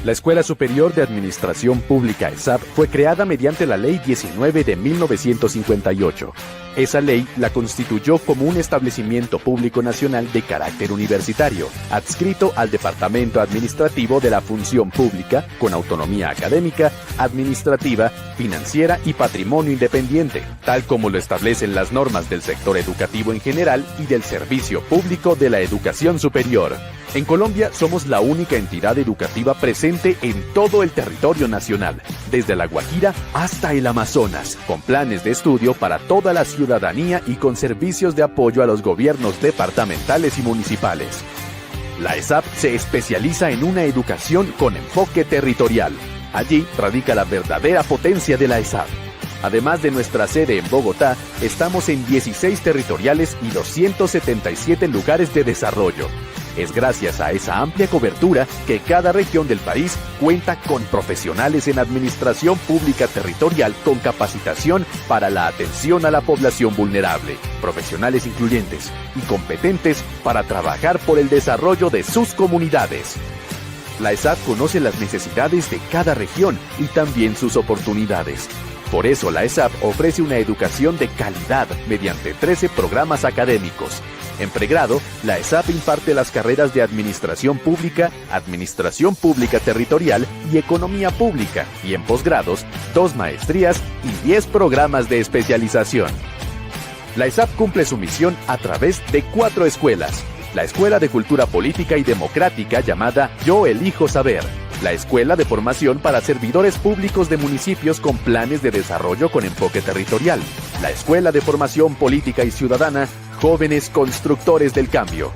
La Escuela Superior de Administración Pública ESAP fue creada mediante la Ley 19 de 1958. Esa ley la constituyó como un establecimiento público nacional de carácter universitario, adscrito al Departamento Administrativo de la Función Pública, con autonomía académica, administrativa, financiera y patrimonio independiente, tal como lo establecen las normas del sector educativo en general y del servicio público de la educación superior. En Colombia somos la única entidad educativa presente en todo el territorio nacional, desde La Guajira hasta el Amazonas, con planes de estudio para toda la ciudadanía y con servicios de apoyo a los gobiernos departamentales y municipales. La ESAP se especializa en una educación con enfoque territorial. Allí radica la verdadera potencia de la ESAP. Además de nuestra sede en Bogotá, estamos en 16 territoriales y 277 lugares de desarrollo. Es gracias a esa amplia cobertura que cada región del país cuenta con profesionales en administración pública territorial con capacitación para la atención a la población vulnerable, profesionales incluyentes y competentes para trabajar por el desarrollo de sus comunidades. La ESAP conoce las necesidades de cada región y también sus oportunidades. Por eso la ESAP ofrece una educación de calidad mediante 13 programas académicos. En pregrado, la ESAP imparte las carreras de Administración Pública Territorial y Economía Pública, y en posgrados, 2 maestrías y 10 programas de especialización. La ESAP cumple su misión a través de 4 escuelas. La Escuela de Cultura Política y Democrática llamada Yo Elijo Saber. La Escuela de Formación para Servidores Públicos de Municipios con Planes de Desarrollo con Enfoque Territorial. La Escuela de Formación Política y Ciudadana Jóvenes Constructores del Cambio.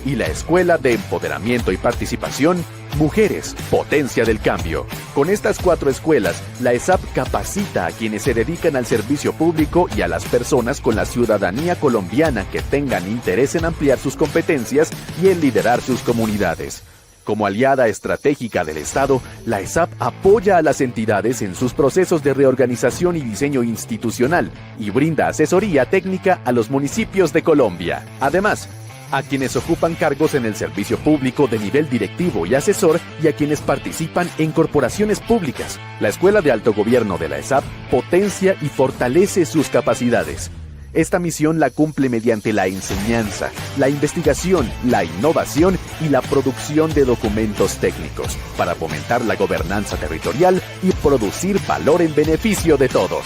Y la Escuela de Empoderamiento y Participación Mujeres, Potencia del Cambio. Con estas 4 escuelas, la ESAP capacita a quienes se dedican al servicio público y a las personas con la ciudadanía colombiana que tengan interés en ampliar sus competencias y en liderar sus comunidades. Como aliada estratégica del Estado, la ESAP apoya a las entidades en sus procesos de reorganización y diseño institucional y brinda asesoría técnica a los municipios de Colombia. Además, a quienes ocupan cargos en el servicio público de nivel directivo y asesor y a quienes participan en corporaciones públicas. La Escuela de Alto Gobierno de la ESAP potencia y fortalece sus capacidades. Esta misión la cumple mediante la enseñanza, la investigación, la innovación y la producción de documentos técnicos para fomentar la gobernanza territorial y producir valor en beneficio de todos.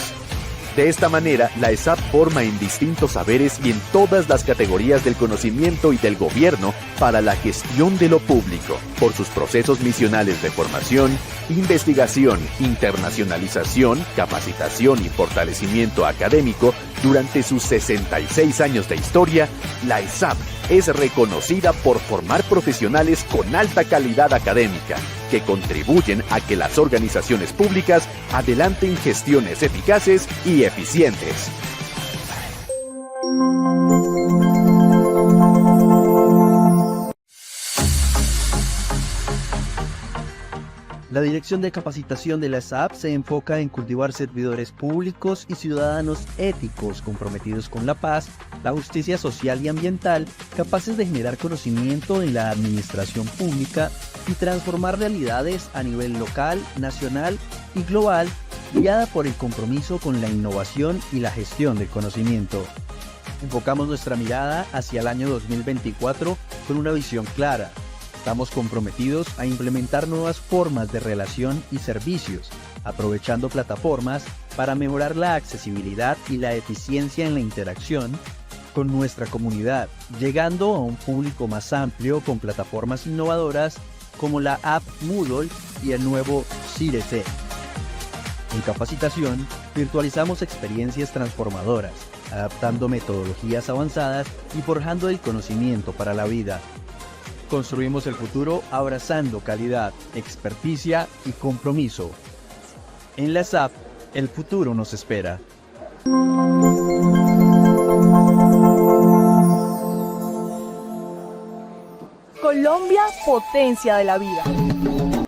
De esta manera, la ESAP forma en distintos saberes y en todas las categorías del conocimiento y del gobierno para la gestión de lo público, por sus procesos misionales de formación, investigación, internacionalización, capacitación y fortalecimiento académico. Durante sus 66 años de historia, la ESAP es reconocida por formar profesionales con alta calidad académica, que contribuyen a que las organizaciones públicas adelanten gestiones eficaces y eficientes. La Dirección de Capacitación de la ESAP se enfoca en cultivar servidores públicos y ciudadanos éticos comprometidos con la paz, la justicia social y ambiental, capaces de generar conocimiento en la administración pública y transformar realidades a nivel local, nacional y global, guiada por el compromiso con la innovación y la gestión del conocimiento. Enfocamos nuestra mirada hacia el año 2024 con una visión clara. Estamos comprometidos a implementar nuevas formas de relación y servicios, aprovechando plataformas para mejorar la accesibilidad y la eficiencia en la interacción con nuestra comunidad, llegando a un público más amplio con plataformas innovadoras como la app Moodle y el nuevo CIREC. En capacitación, virtualizamos experiencias transformadoras, adaptando metodologías avanzadas y forjando el conocimiento para la vida. Construimos el futuro abrazando calidad, experticia y compromiso. En la ESAP, el futuro nos espera. Colombia, potencia de la vida.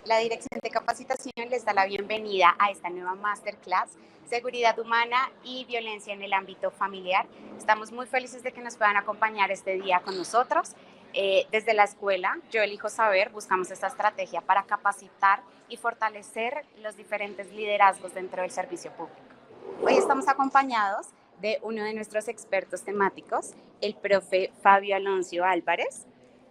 La Dirección de Capacitación les da la bienvenida a esta nueva Masterclass, Seguridad Humana y Violencia en el Ámbito Familiar. Estamos muy felices de que nos puedan acompañar este día con nosotros. Desde la escuela, Yo Elijo Saber, buscamos esta estrategia para capacitar y fortalecer los diferentes liderazgos dentro del servicio público. Hoy estamos acompañados de uno de nuestros expertos temáticos, el profe Fabio Alonso Álvarez.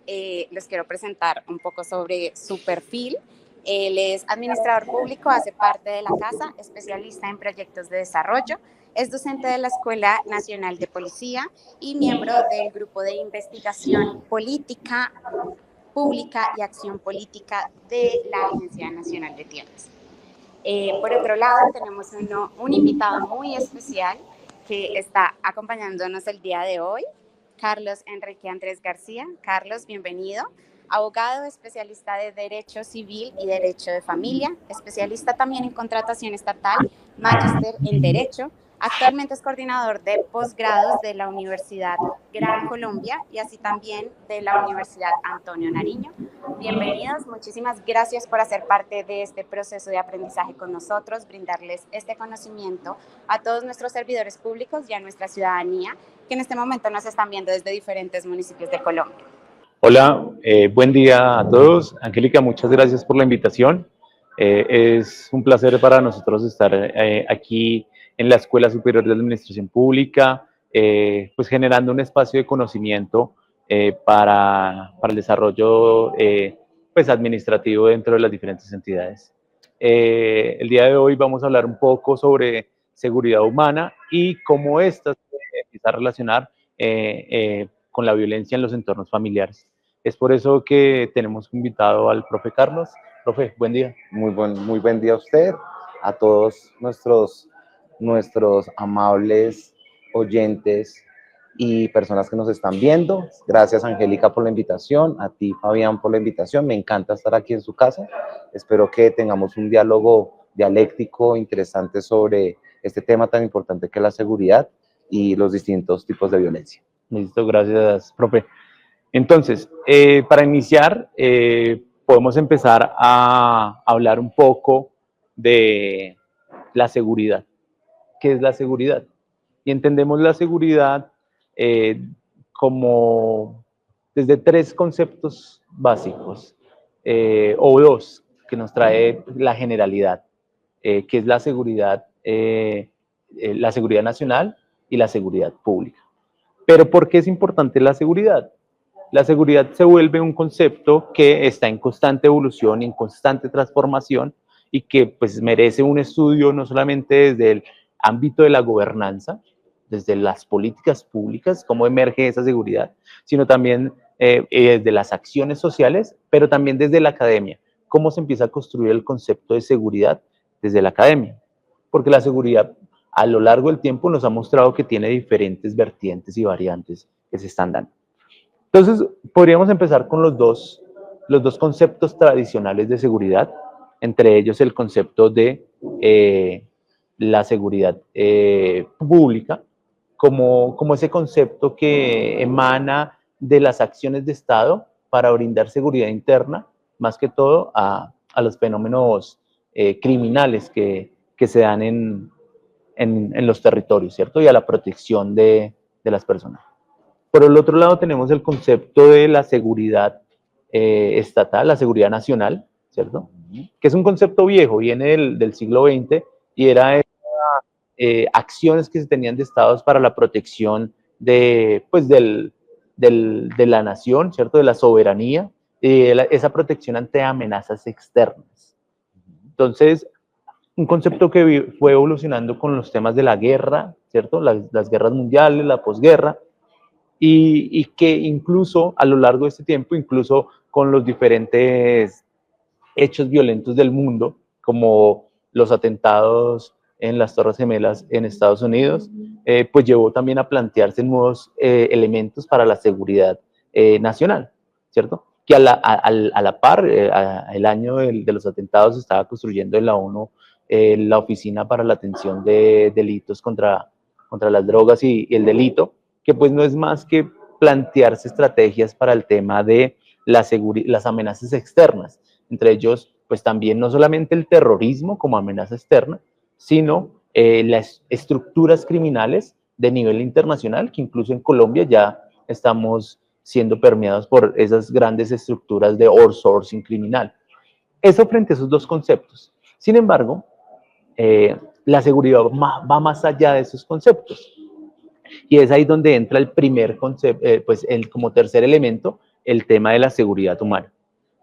Les quiero presentar un poco sobre su perfil. Él es administrador público, hace parte de la casa, especialista en proyectos de desarrollo, es docente de la Escuela Nacional de Policía y miembro del Grupo de Investigación Política Pública y Acción Política de la Agencia Nacional de Tierras. Por otro lado, tenemos un invitado muy especial que está acompañándonos el día de hoy, Carlos Enrique Andrés García. Carlos, bienvenido. Abogado, especialista de Derecho Civil y Derecho de Familia, especialista también en contratación estatal, magíster en Derecho. Actualmente es coordinador de posgrados de la Universidad Gran Colombia y así también de la Universidad Antonio Nariño. Bienvenidos, muchísimas gracias por hacer parte de este proceso de aprendizaje con nosotros, brindarles este conocimiento a todos nuestros servidores públicos y a nuestra ciudadanía que en este momento nos están viendo desde diferentes municipios de Colombia. Hola, buen día a todos. Angélica, muchas gracias por la invitación. Es un placer para nosotros estar aquí en la Escuela Superior de Administración Pública, pues generando un espacio de conocimiento para el desarrollo pues administrativo dentro de las diferentes entidades. El día de hoy vamos a hablar un poco sobre seguridad humana y cómo ésta se empieza a relacionar con la violencia en los entornos familiares. Es por eso que tenemos invitado al profe Carlos. Profe, buen día. Muy buen día a usted, a todos nuestros amables oyentes y personas que nos están viendo. Gracias, Angélica, por la invitación, a ti, Fabián, por la invitación. Me encanta estar aquí en su casa. Espero que tengamos un diálogo dialéctico interesante sobre este tema tan importante que es la seguridad y los distintos tipos de violencia. Listo, gracias, profe. Entonces, para iniciar, podemos empezar a hablar un poco de la seguridad. ¿Qué es la seguridad? Y entendemos la seguridad como desde tres conceptos básicos, o dos, que nos trae la generalidad, que es la seguridad nacional y la seguridad pública. Pero ¿por qué es importante la seguridad? La seguridad se vuelve un concepto que está en constante evolución y en constante transformación y que pues merece un estudio no solamente desde el ámbito de la gobernanza, desde las políticas públicas, cómo emerge esa seguridad, sino también desde las acciones sociales, pero también desde la academia, cómo se empieza a construir el concepto de seguridad desde la academia. Porque la seguridad a lo largo del tiempo nos ha mostrado que tiene diferentes vertientes y variantes que se están dando. Entonces, podríamos empezar con los dos conceptos tradicionales de seguridad, entre ellos el concepto de la seguridad pública, como ese concepto que emana de las acciones de Estado para brindar seguridad interna, más que todo a los fenómenos criminales que se dan en los territorios, ¿cierto? Y a la protección de las personas. Por el otro lado tenemos el concepto de la seguridad estatal, la seguridad nacional, ¿cierto? Que es un concepto viejo, viene del siglo XX y era acciones que se tenían de estados para la protección de la nación, ¿cierto? De la soberanía, esa protección ante amenazas externas. Entonces, un concepto que fue evolucionando con los temas de la guerra, ¿cierto? Las guerras mundiales, la posguerra, y que incluso a lo largo de este tiempo, incluso con los diferentes hechos violentos del mundo, como los atentados en las Torres Gemelas en Estados Unidos, pues llevó también a plantearse nuevos elementos para la seguridad nacional, ¿cierto? Que a la par, el año de los atentados se estaba construyendo en la ONU la Oficina para la Atención de Delitos contra las Drogas y el Delito, que pues no es más que plantearse estrategias para el tema de las amenazas externas, entre ellos pues también no solamente el terrorismo como amenaza externa, sino las estructuras criminales de nivel internacional, que incluso en Colombia ya estamos siendo permeados por esas grandes estructuras de outsourcing criminal. Eso frente a esos dos conceptos. Sin embargo, la seguridad va más allá de esos conceptos. Y es ahí donde entra el primer concepto, pues como tercer elemento, el tema de la seguridad humana.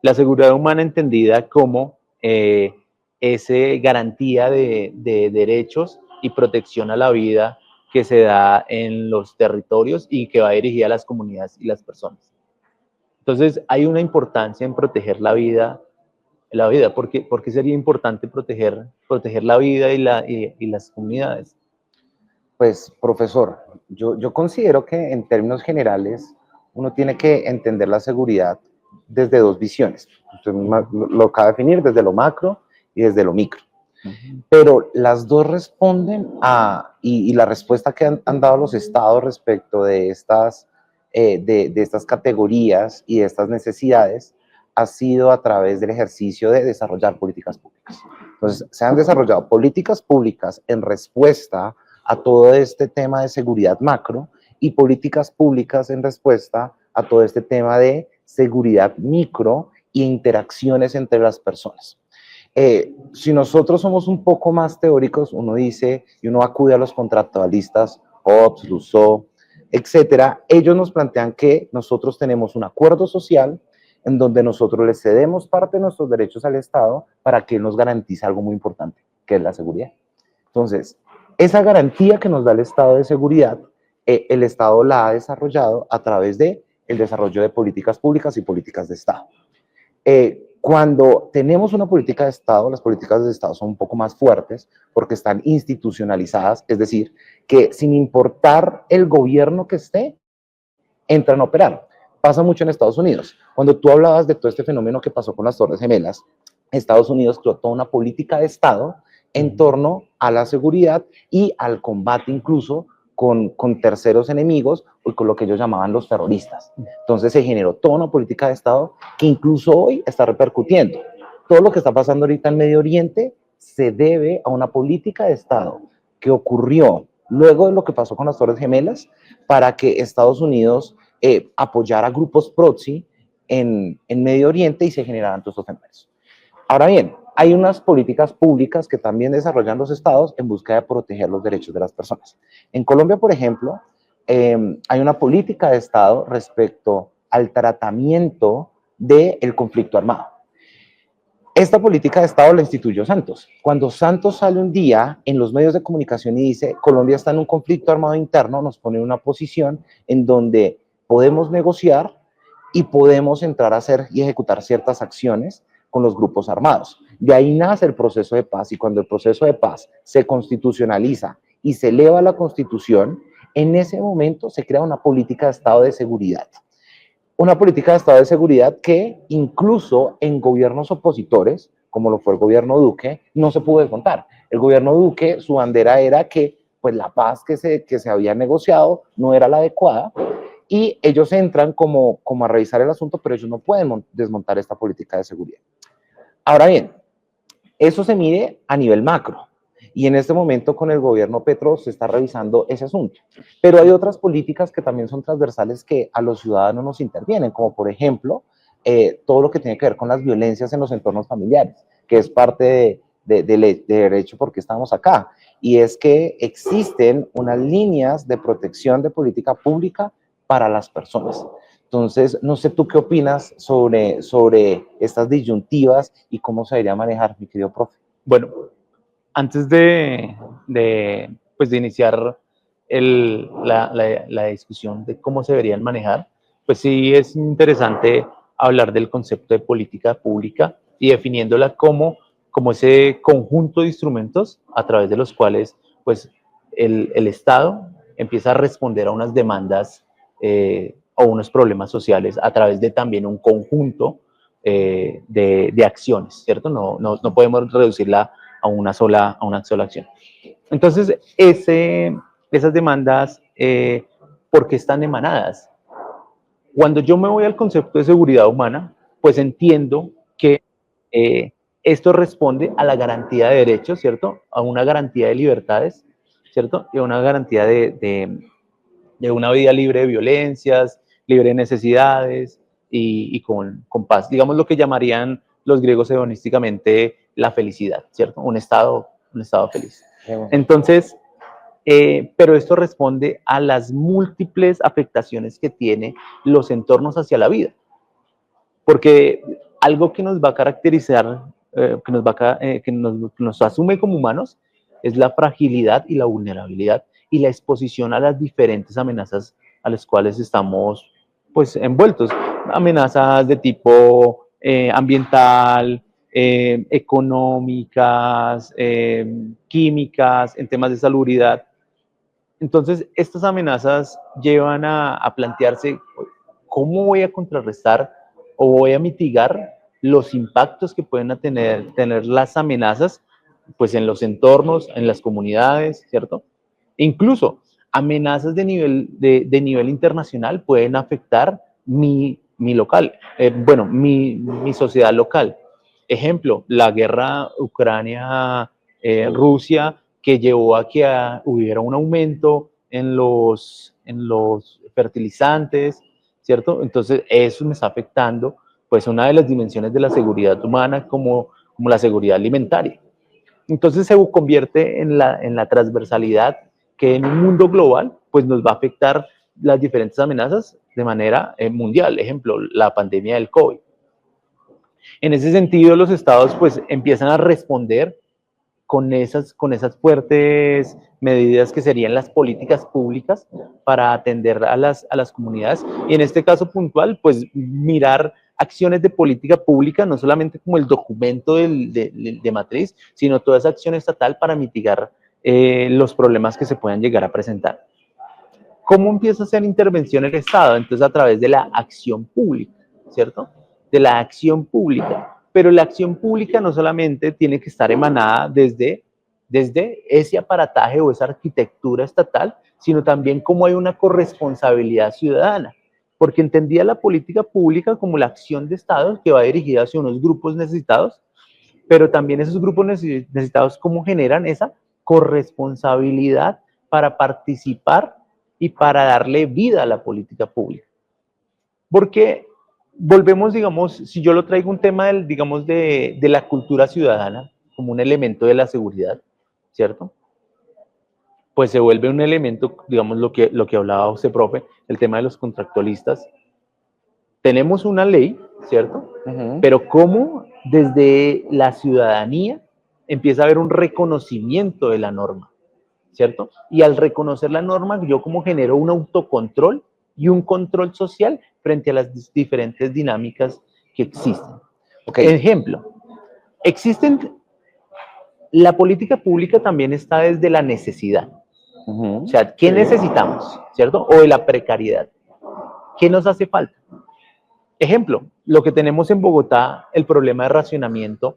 La seguridad humana entendida como esa garantía de derechos y protección a la vida que se da en los territorios y que va dirigida a las comunidades y las personas. Entonces, hay una importancia en proteger la vida. ¿Por qué sería importante proteger la vida y las comunidades? Pues, profesor, yo considero que en términos generales uno tiene que entender la seguridad desde dos visiones. Usted lo acaba de definir desde lo macro y desde lo micro. Pero las dos responden y la respuesta que han dado los estados respecto de estas categorías y de estas necesidades ha sido a través del ejercicio de desarrollar políticas públicas. Entonces, se han desarrollado políticas públicas en respuesta a todo este tema de seguridad macro y políticas públicas en respuesta a todo este tema de seguridad micro e interacciones entre las personas. Si nosotros somos un poco más teóricos, uno dice y uno acude a los contractualistas, Hobbes, Rousseau, etcétera, ellos nos plantean que nosotros tenemos un acuerdo social en donde nosotros le cedemos parte de nuestros derechos al Estado para que nos garantice algo muy importante, que es la seguridad. Entonces, esa garantía que nos da el Estado de seguridad, el Estado la ha desarrollado a través del desarrollo de políticas públicas y políticas de Estado. Cuando tenemos una política de Estado, las políticas de Estado son un poco más fuertes porque están institucionalizadas, es decir, que sin importar el gobierno que esté, entran a operar. Pasa mucho en Estados Unidos. Cuando tú hablabas de todo este fenómeno que pasó con las Torres Gemelas, Estados Unidos creó toda una política de Estado en torno a la seguridad y al combate incluso con terceros enemigos o con lo que ellos llamaban los terroristas. Entonces se generó toda una política de Estado que incluso hoy está repercutiendo. Todo lo que está pasando ahorita en Medio Oriente se debe a una política de Estado que ocurrió luego de lo que pasó con las Torres Gemelas para que Estados Unidos apoyara grupos proxy en Medio Oriente y se generaran todos estos fenómenos. Ahora bien, hay unas políticas públicas que también desarrollan los estados en busca de proteger los derechos de las personas. En Colombia, por ejemplo, hay una política de Estado respecto al tratamiento del conflicto armado. Esta política de Estado la instituyó Santos. Cuando Santos sale un día en los medios de comunicación y dice Colombia está en un conflicto armado interno, nos pone en una posición en donde podemos negociar y podemos entrar a hacer y ejecutar ciertas acciones con los grupos armados. De ahí nace el proceso de paz y cuando el proceso de paz se constitucionaliza y se eleva a la Constitución, en ese momento se crea una política de Estado de seguridad. Una política de Estado de seguridad que incluso en gobiernos opositores, como lo fue el gobierno Duque, no se pudo desmontar. El gobierno Duque, su bandera era que pues, la paz que se había negociado no era la adecuada y ellos entran como a revisar el asunto, pero ellos no pueden desmontar esta política de seguridad. Ahora bien, eso se mide a nivel macro y en este momento con el gobierno Petro se está revisando ese asunto. Pero hay otras políticas que también son transversales que a los ciudadanos nos intervienen, como por ejemplo todo lo que tiene que ver con las violencias en los entornos familiares, que es parte de derecho porque estamos acá. Y es que existen unas líneas de protección de política pública para las personas. Entonces, no sé tú qué opinas sobre estas disyuntivas y cómo se debería manejar, mi querido profe. Bueno, antes de iniciar la discusión de cómo se deberían manejar, pues sí es interesante hablar del concepto de política pública y definiéndola como ese conjunto de instrumentos a través de los cuales pues, el Estado empieza a responder a unas demandas o unos problemas sociales a través de también un conjunto de acciones, ¿cierto? No podemos reducirla a una sola acción. Entonces, esas demandas, ¿por qué están emanadas? Cuando yo me voy al concepto de seguridad humana, pues entiendo que esto responde a la garantía de derechos, ¿cierto? A una garantía de libertades, ¿cierto? Y a una garantía de una vida libre de violencias, libre de necesidades y con paz. Digamos lo que llamarían los griegos hedonísticamente la felicidad, ¿cierto? Un estado feliz. Entonces, pero esto responde a las múltiples afectaciones que tiene los entornos hacia la vida. Porque algo que nos va a caracterizar, que nos asume como humanos, es la fragilidad y la vulnerabilidad y la exposición a las diferentes amenazas a las cuales estamos pues envueltos. Amenazas de tipo ambiental, económicas, químicas, en temas de salubridad. Entonces, estas amenazas llevan a plantearse cómo voy a contrarrestar o voy a mitigar los impactos que pueden tener las amenazas pues en los entornos, en las comunidades, ¿cierto? Incluso amenazas de nivel internacional pueden afectar mi local, mi sociedad local. Ejemplo, la guerra Ucrania-Rusia, que llevó a que hubiera un aumento en los fertilizantes, ¿cierto? Entonces, eso me está afectando, pues, una de las dimensiones de la seguridad humana como la seguridad alimentaria. Entonces, se convierte en la transversalidad que en un mundo global, pues, nos va a afectar las diferentes amenazas de manera mundial. Ejemplo, la pandemia del COVID. En ese sentido, los estados, pues, empiezan a responder con esas fuertes medidas que serían las políticas públicas para atender a las comunidades. Y en este caso puntual, pues mirar acciones de política pública, no solamente como el documento de matriz, sino toda esa acción estatal para mitigar los problemas que se puedan llegar a presentar. ¿Cómo empieza a hacer intervención el Estado? Entonces, a través de la acción pública, ¿cierto? De la acción pública. Pero la acción pública no solamente tiene que estar emanada desde ese aparataje o esa arquitectura estatal, sino también como hay una corresponsabilidad ciudadana, porque entendía la política pública como la acción de Estado que va dirigida hacia unos grupos necesitados, pero también esos grupos necesitados cómo generan esa corresponsabilidad para participar y para darle vida a la política pública. Porque volvemos, digamos, si yo lo traigo un tema, de la cultura ciudadana como un elemento de la seguridad, ¿cierto? Pues se vuelve un elemento, digamos, lo que hablaba usted, profe, el tema de los contractualistas. Tenemos una ley, ¿cierto? Pero cómo desde la ciudadanía empieza a haber un reconocimiento de la norma, ¿cierto? Y al reconocer la norma, yo como genero un autocontrol y un control social frente a las diferentes dinámicas que existen. Okay. Ejemplo, la política pública también está desde la necesidad. O sea, ¿qué necesitamos? ¿Cierto? O de la precariedad. ¿Qué nos hace falta? Ejemplo, lo que tenemos en Bogotá, el problema de racionamiento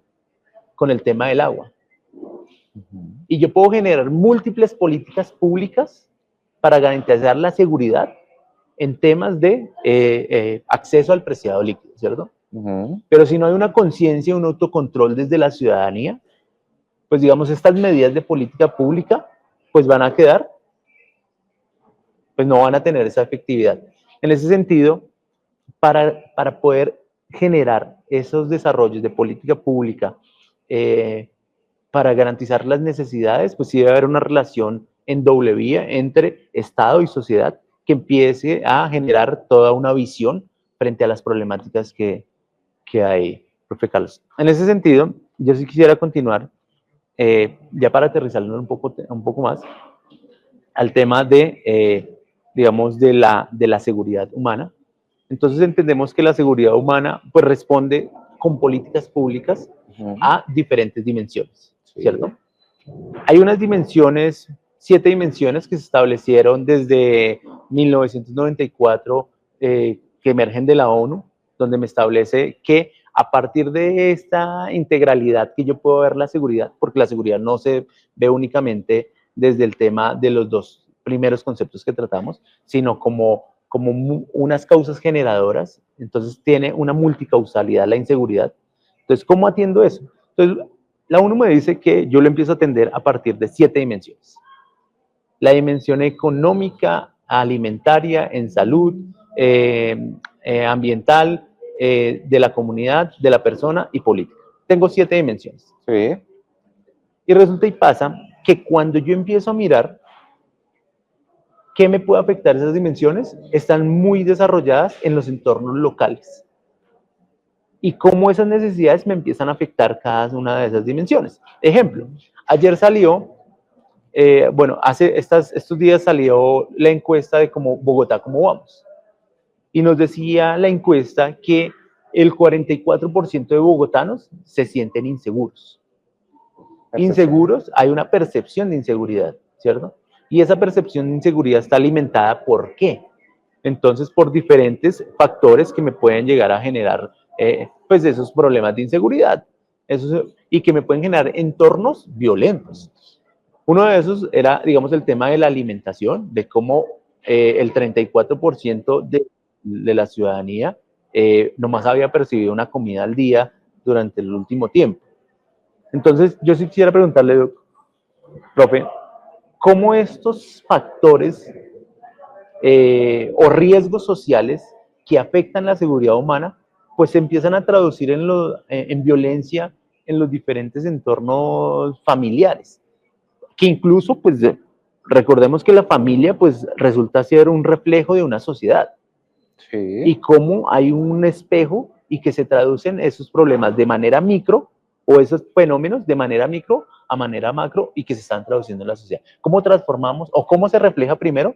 con el tema del agua. Y yo puedo generar múltiples políticas públicas para garantizar la seguridad en temas de acceso al preciado líquido, ¿cierto? Pero si no hay una conciencia, un autocontrol desde la ciudadanía, pues digamos, estas medidas de política pública, pues van a quedar, pues no van a tener esa efectividad. En ese sentido, para poder generar esos desarrollos de política pública, para garantizar las necesidades, pues sí debe haber una relación en doble vía entre Estado y sociedad que empiece a generar toda una visión frente a las problemáticas que hay, profe Carlos. En ese sentido, yo sí quisiera continuar, ya para aterrizarlo un poco más, al tema digamos, de la seguridad humana. Entonces entendemos que la seguridad humana pues responde con políticas públicas a diferentes dimensiones, ¿cierto? Hay unas dimensiones, 7 dimensiones que se establecieron desde 1994, que emergen de la ONU, donde me establece que a partir de esta integralidad que yo puedo ver la seguridad, porque la seguridad no se ve únicamente desde el tema de los 2 primeros conceptos que tratamos, sino como unas causas generadoras. Entonces tiene una multicausalidad la inseguridad. Entonces, ¿cómo atiendo eso? Entonces, la ONU me dice que yo lo empiezo a atender a partir de 7 dimensiones. La dimensión económica, alimentaria, en salud, ambiental, de la comunidad, de la persona y política. Tengo 7 dimensiones. Sí. Y resulta y pasa que cuando yo empiezo a mirar qué me puede afectar esas dimensiones, están muy desarrolladas en los entornos locales. Y cómo esas necesidades me empiezan a afectar cada una de esas dimensiones. Ejemplo, ayer salió, estos días salió la encuesta de Bogotá, ¿cómo vamos? Y nos decía la encuesta que el 44% de bogotanos se sienten inseguros. Inseguros, hay una percepción de inseguridad, ¿cierto? Y esa percepción de inseguridad está alimentada ¿por qué? Entonces, por diferentes factores que me pueden llegar a generar pues esos problemas de inseguridad y que me pueden generar entornos violentos. Uno de esos era, digamos, el tema de la alimentación, de cómo el 34% de la ciudadanía nomás había percibido una comida al día durante el último tiempo. Entonces, yo sí quisiera preguntarle, profe, ¿cómo estos factores o riesgos sociales que afectan la seguridad humana, pues se empiezan a traducir en violencia en los diferentes entornos familiares? Que incluso, pues, recordemos que la familia, pues, resulta ser un reflejo de una sociedad. Sí. Y cómo hay un espejo y que se traducen esos problemas de manera micro o esos fenómenos de manera micro a manera macro y que se están traduciendo en la sociedad. ¿Cómo transformamos o cómo se refleja primero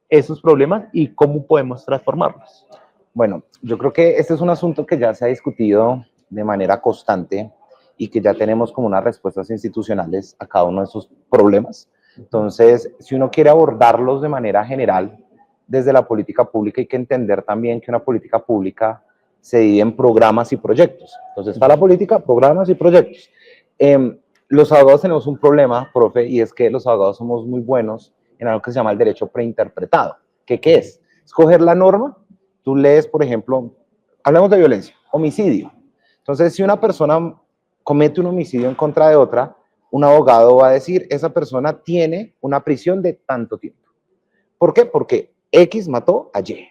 esos problemas y cómo podemos transformarlos? Bueno, yo creo que este es un asunto que ya se ha discutido de manera constante y que ya tenemos como unas respuestas institucionales a cada uno de esos problemas. Entonces, si uno quiere abordarlos de manera general, desde la política pública hay que entender también que una política pública se divide en programas y proyectos. Entonces está la política, programas y proyectos. Los abogados tenemos un problema, profe, y es que los abogados somos muy buenos en algo que se llama el derecho preinterpretado. ¿Qué es? Escoger la norma. Tú lees, por ejemplo, hablamos de violencia, homicidio. Entonces, si una persona comete un homicidio en contra de otra, un abogado va a decir, esa persona tiene una prisión de tanto tiempo. ¿Por qué? Porque X mató a Y.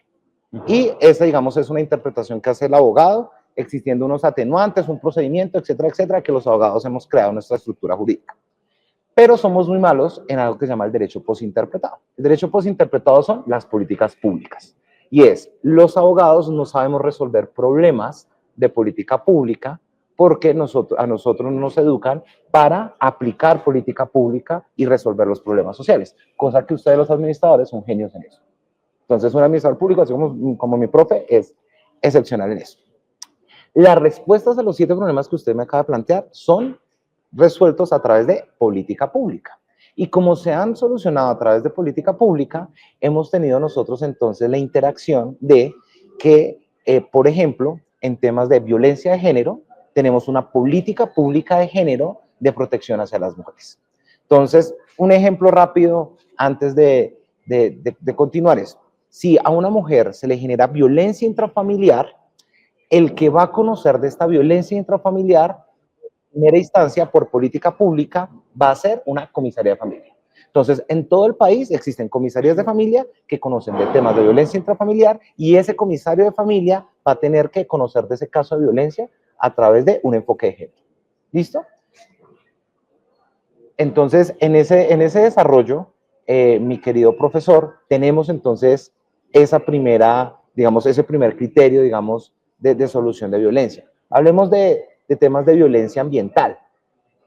Y esa, digamos, es una interpretación que hace el abogado, existiendo unos atenuantes, un procedimiento, etcétera, etcétera, que los abogados hemos creado en nuestra estructura jurídica. Pero somos muy malos en algo que se llama el derecho postinterpretado. El derecho postinterpretado son las políticas públicas. Y los abogados no sabemos resolver problemas de política pública porque a nosotros nos educan para aplicar política pública y resolver los problemas sociales, cosa que ustedes los administradores son genios en eso. Entonces, un administrador público, así como mi profe, es excepcional en eso. Las respuestas a los 7 problemas que usted me acaba de plantear son resueltos a través de política pública. Y como se han solucionado a través de política pública, hemos tenido nosotros entonces la interacción de que, por ejemplo, en temas de violencia de género, tenemos una política pública de género de protección hacia las mujeres. Entonces, un ejemplo rápido antes de continuar es, si a una mujer se le genera violencia intrafamiliar, el que va a conocer de esta violencia intrafamiliar, en primera instancia, por política pública, va a ser una comisaría de familia. Entonces, en todo el país existen comisarías de familia que conocen de temas de violencia intrafamiliar y ese comisario de familia va a tener que conocer de ese caso de violencia a través de un enfoque de género. ¿Listo? Entonces, en ese desarrollo, mi querido profesor, tenemos entonces esa primera, digamos, ese primer criterio, digamos, de solución de violencia. Hablemos de temas de violencia ambiental.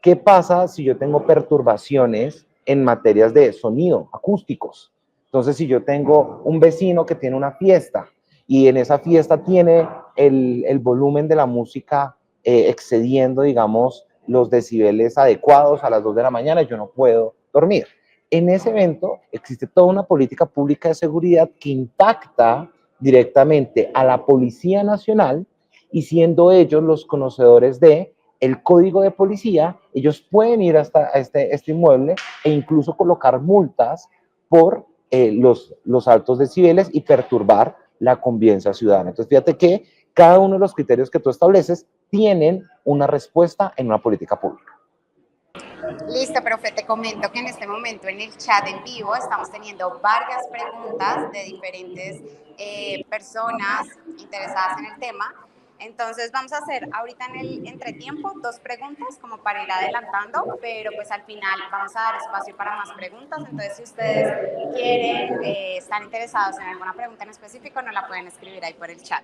¿Qué pasa si yo tengo perturbaciones en materias de sonido, acústicos? Entonces, si yo tengo un vecino que tiene una fiesta y en esa fiesta tiene el volumen de la música excediendo, digamos, los decibeles adecuados a las 2 de la mañana, yo no puedo dormir. En ese evento existe toda una política pública de seguridad que impacta directamente a la Policía Nacional y siendo ellos los conocedores de el código de policía, ellos pueden ir hasta este inmueble e incluso colocar multas por los altos decibeles y perturbar la convivencia ciudadana. Entonces, fíjate que cada uno de los criterios que tú estableces tienen una respuesta en una política pública. Listo, profe, te comento que en este momento en el chat en vivo estamos teniendo varias preguntas de diferentes personas interesadas en el tema. Entonces vamos a hacer ahorita en el entretiempo 2 preguntas como para ir adelantando, pero pues al final vamos a dar espacio para más preguntas. Entonces si ustedes quieren, están interesados en alguna pregunta en específico, nos la pueden escribir ahí por el chat.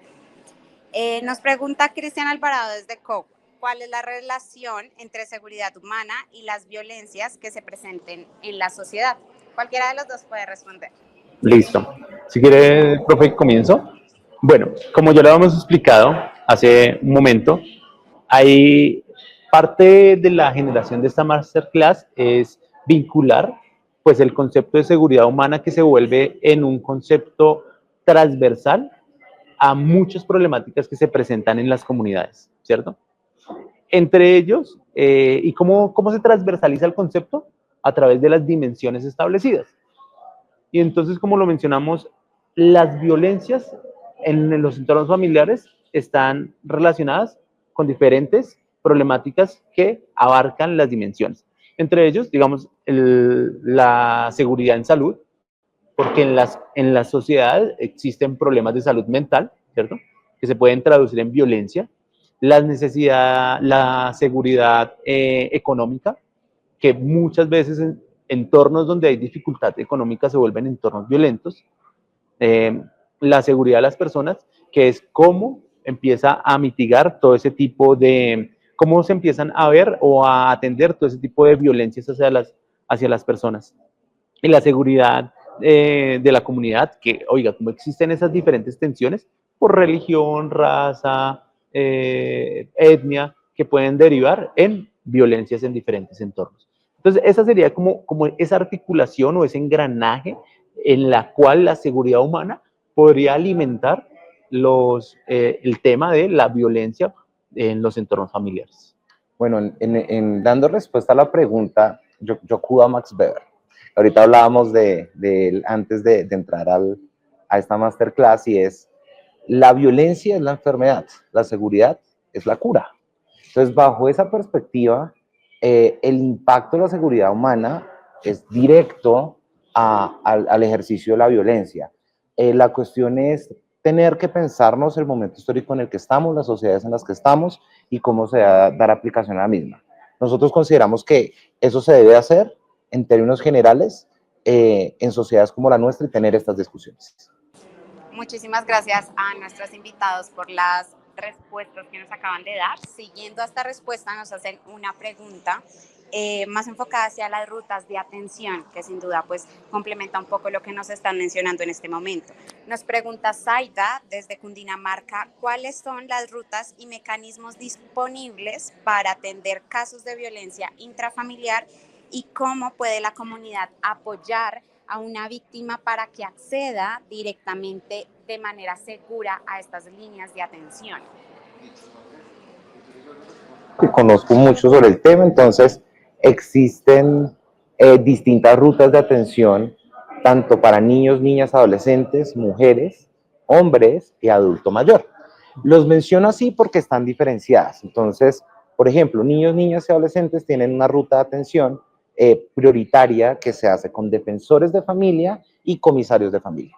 Nos pregunta Cristian Alvarado desde COP, ¿cuál es la relación entre seguridad humana y las violencias que se presenten en la sociedad? Cualquiera de los dos puede responder. Listo. Si quiere, profe, comienzo. Bueno, como ya lo habíamos explicado hace un momento, hay parte de la generación de esta masterclass es vincular pues el concepto de seguridad humana que se vuelve en un concepto transversal a muchas problemáticas que se presentan en las comunidades, ¿cierto? Entre ellos, ¿y cómo se transversaliza el concepto? A través de las dimensiones establecidas. Y entonces, como lo mencionamos, las violencias en los entornos familiares están relacionadas con diferentes problemáticas que abarcan las dimensiones. Entre ellos, digamos, la seguridad en salud, porque en la sociedad existen problemas de salud mental, ¿cierto? Que se pueden traducir en violencia. La seguridad económica, que muchas veces en entornos donde hay dificultad económica se vuelven entornos violentos. La seguridad de las personas, que es cómo empieza a mitigar todo ese tipo de, cómo se empiezan a ver o a atender todo ese tipo de violencias hacia las personas. Y la seguridad de la comunidad, que, oiga, como existen esas diferentes tensiones por religión, raza, etnia, que pueden derivar en violencias en diferentes entornos. Entonces, esa sería como esa articulación o ese engranaje en la cual la seguridad humana podría alimentar el tema de la violencia en los entornos familiares. Bueno, dando respuesta a la pregunta, yo acudo a Max Weber. Ahorita hablábamos de él antes de entrar a esta masterclass, y es: la violencia es la enfermedad, la seguridad es la cura. Entonces, bajo esa perspectiva, el impacto de la seguridad humana es directo al ejercicio de la violencia. La cuestión es tener que pensarnos el momento histórico en el que estamos, las sociedades en las que estamos y cómo se va a dar aplicación a la misma. Nosotros consideramos que eso se debe hacer en términos generales en sociedades como la nuestra y tener estas discusiones. Muchísimas gracias a nuestros invitados por las respuestas que nos acaban de dar. Siguiendo a esta respuesta, nos hacen una pregunta más enfocada hacia las rutas de atención, que sin duda pues complementa un poco lo que nos están mencionando en este momento. Nos pregunta Zaida desde Cundinamarca, ¿cuáles son las rutas y mecanismos disponibles para atender casos de violencia intrafamiliar y cómo puede la comunidad apoyar a una víctima para que acceda directamente de manera segura a estas líneas de atención? Conozco mucho sobre el tema, entonces existen distintas rutas de atención, tanto para niños, niñas, adolescentes, mujeres, hombres y adulto mayor. Los menciono así porque están diferenciadas. Entonces, por ejemplo, niños, niñas y adolescentes tienen una ruta de atención prioritaria que se hace con defensores de familia y comisarios de familia.